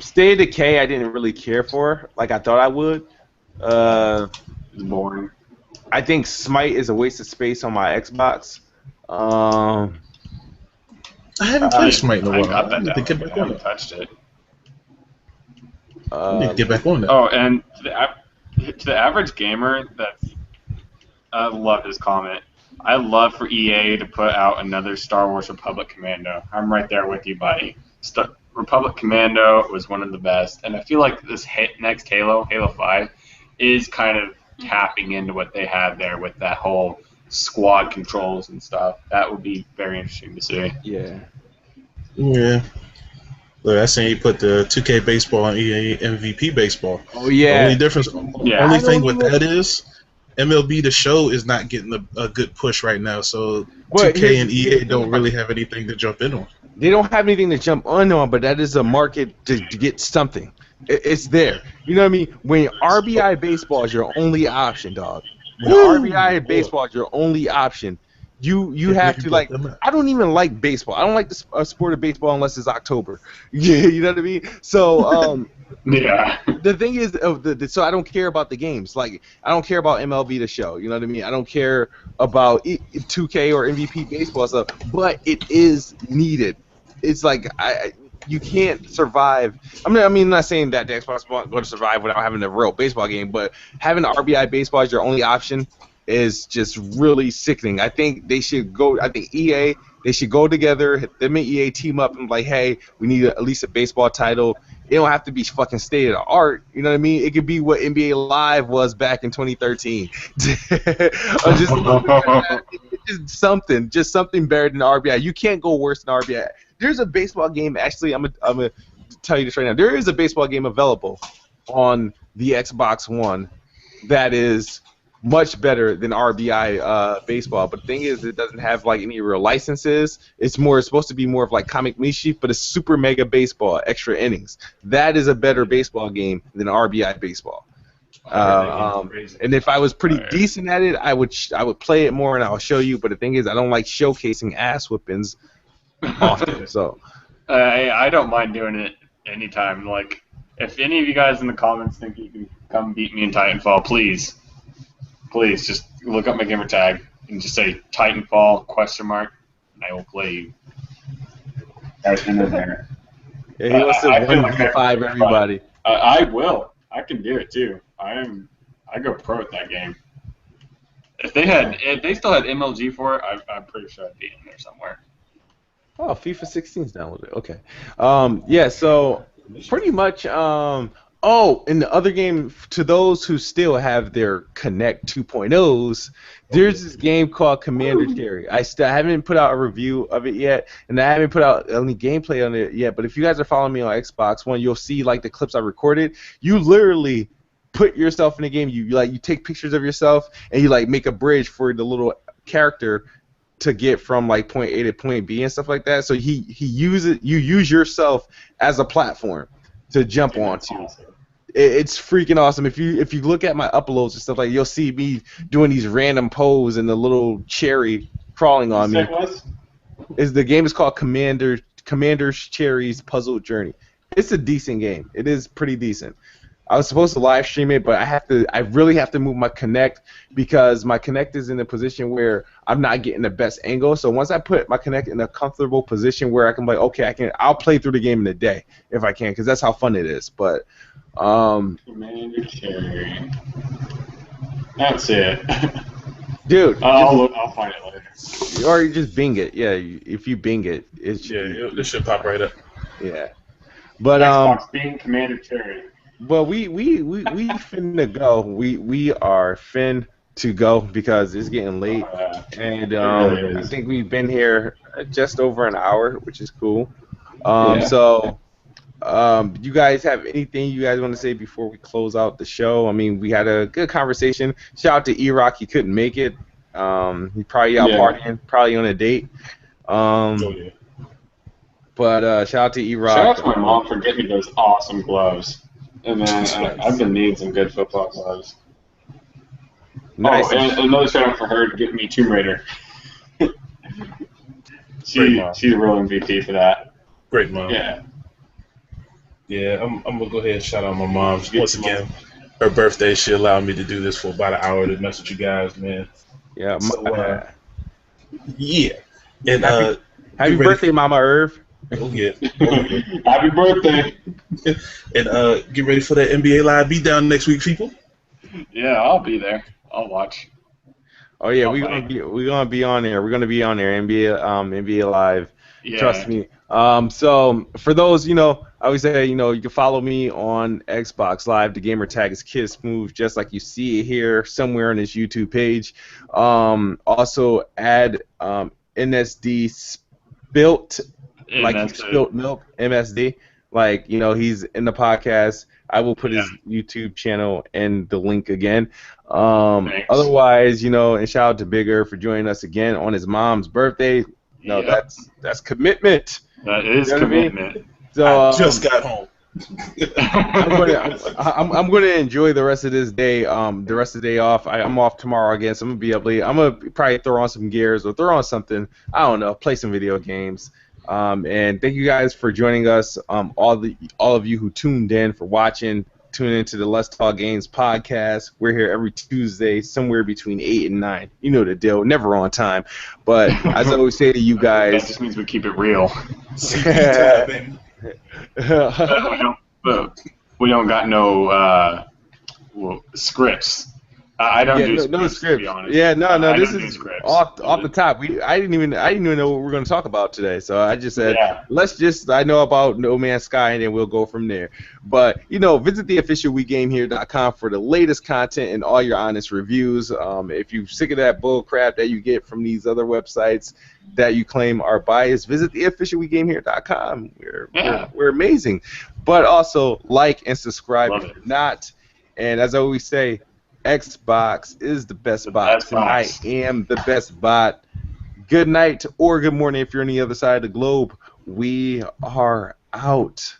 State of Decay, I didn't really care for, like I thought I would. It's boring. I think Smite is a waste of space on my Xbox. I haven't played Smite in a while. I got that I need to down. get I back on haven't it. touched it. I need to get back on that. Oh, and to the average gamer, I love his comment. I love for EA to put out another Star Wars Republic Commando. I'm right there with you, buddy. Republic Commando was one of the best, and I feel like this next Halo 5, is kind of tapping into what they had there with that whole squad controls and stuff. That would be very interesting to see. Yeah. Yeah. Look, I seen you put the 2K baseball on EA MVP baseball. Oh yeah. The only difference, Yeah. only thing with that is MLB The Show is not getting a good push right now, so 2K and EA don't really have anything to jump in on. They don't have anything to jump on, but that is a market to get something. It's there. You know what I mean? When RBI baseball is your only option, dog. When RBI baseball is your only option, you have to like. I don't even like baseball. I don't like the sport of baseball unless it's October. Yeah, you know what I mean. So Yeah. the thing is, so I don't care about the games. Like I don't care about MLB The Show. You know what I mean? I don't care about 2K or MVP baseball stuff. But it is needed. It's like you can't survive. I mean, I'm not saying that the Xbox One going to survive without having a real baseball game, but having RBI baseball as your only option is just really sickening. I think they should go. I think EA, they should go together. Them and EA team up and like, hey, we need at least a baseball title. It don't have to be fucking state of the art. You know what I mean? It could be what NBA Live was back in 2013. Just something better than RBI. You can't go worse than RBI. there's a baseball game. Actually, I'm gonna tell you this right now. There is a baseball game available on the Xbox One that is much better than RBI baseball. But the thing is, it doesn't have like any real licenses. It's supposed to be more of like comic niche, but it's Super Mega Baseball, extra innings. That is a better baseball game than RBI baseball. And if I was pretty decent at it, I would play it more and I'll show you. But the thing is, I don't like showcasing ass whippings often. So I don't mind doing it anytime. Like, if any of you guys in the comments think you can come beat me in Titanfall, please just look up my gamer tag and just say Titanfall ? And I will play you. Right in there. Yeah, he wants to 1v5 everybody. I will. I can do it too. I go pro at that game. If they still had MLG for it, I'm pretty sure I'd be in there somewhere. Oh, FIFA 16's downloaded. Okay. Yeah. So pretty much. Oh, in the other game, to those who still have their Connect 2.0s, there's this game called Commander Cherry. I haven't put out a review of it yet, and I haven't put out any gameplay on it yet. But if you guys are following me on Xbox One, you'll see like the clips I recorded. You literally put yourself in the game. You take pictures of yourself, and you like make a bridge for the little character to get from like point A to point B and stuff like that. So you use yourself as a platform to jump onto. Awesome. It's freaking awesome. If you look at my uploads and stuff like, you'll see me doing these random poses and the little cherry crawling on me. The game is called Commander's Cherry's Puzzle Journey. It's a decent game. It is pretty decent. I was supposed to live stream it, but I really have to move my Kinect because my Kinect is in a position where I'm not getting the best angle. So once I put my Kinect in a comfortable position where I can be like, okay, I'll play through the game in a day if I can, because that's how fun it is. But Commander Cherry. That's it. Dude, I'll find it later. Or you just Bing it. Yeah, if you Bing it, this should pop right up. Yeah, but Xbox Bing Commander Cherry. Well, we finna go. We are fin to go because it's getting late, and I think we've been here just over an hour, which is cool. So. You guys have anything you guys want to say before we close out the show? I mean, we had a good conversation. Shout out to E-Rock. He couldn't make it. He's probably out partying, probably on a date. But shout out to E-Rock. Shout out to my mom for getting me those awesome gloves. And then I've been needing some good football gloves. Nice. Oh, and another shout out for her to get me Tomb Raider. She's a real MVP for that. Great mom. Yeah. Yeah, I'm gonna go ahead and shout out my mom. Once again, her birthday, she allowed me to do this for about an hour to mess with you guys, man. Yeah. So, yeah. And happy birthday, Mama Irv. Oh yeah. Happy birthday. And get ready for that NBA Live beatdown next week, people. Yeah, I'll be there. I'll watch. Oh yeah, we're gonna be on there. We're gonna be on there. NBA Live. Yeah. Trust me. So for those, I always say, you can follow me on Xbox Live. The gamer tag is Kid Smooth, just like you see it here somewhere on his YouTube page. Also add NSD Spilt, like he spilt milk, MSD. Like, he's in the podcast. I will put his YouTube channel and the link again. Otherwise, and shout out to Bigger for joining us again on his mom's birthday. No, that's commitment. That is commitment. So I just got home. I'm gonna enjoy the rest of this day. The rest of the day off. I'm off tomorrow again, so I'm gonna be up late. I'm gonna probably throw on some gears or throw on something. I don't know. Play some video games. And thank you guys for joining us. All of you who tuned in for watching. Tune into the Let's Talk Games podcast. We're here every Tuesday, somewhere between 8 and 9. You know the deal. Never on time. But as I always say to you guys, that just means we keep it real. We don't got no scripts. I don't Yeah, do no scripts, to be scripts. honest. Yeah, no. I This don't do is scripts. off the top. I didn't even know what we're going to talk about today. So I just said, Yeah. I know about No Man's Sky, and then we'll go from there. But visit the official WeGameHere.com for the latest content and all your honest reviews. If you're sick of that bull crap that you get from these other websites that you claim are biased, visit the official WeGameHere.com. We're amazing. But also like and subscribe Love if it. you're not. And as I always say, Xbox is the best The box, best and I box. am the best bot. Good night or good morning if you're on the other side of the globe. We are out.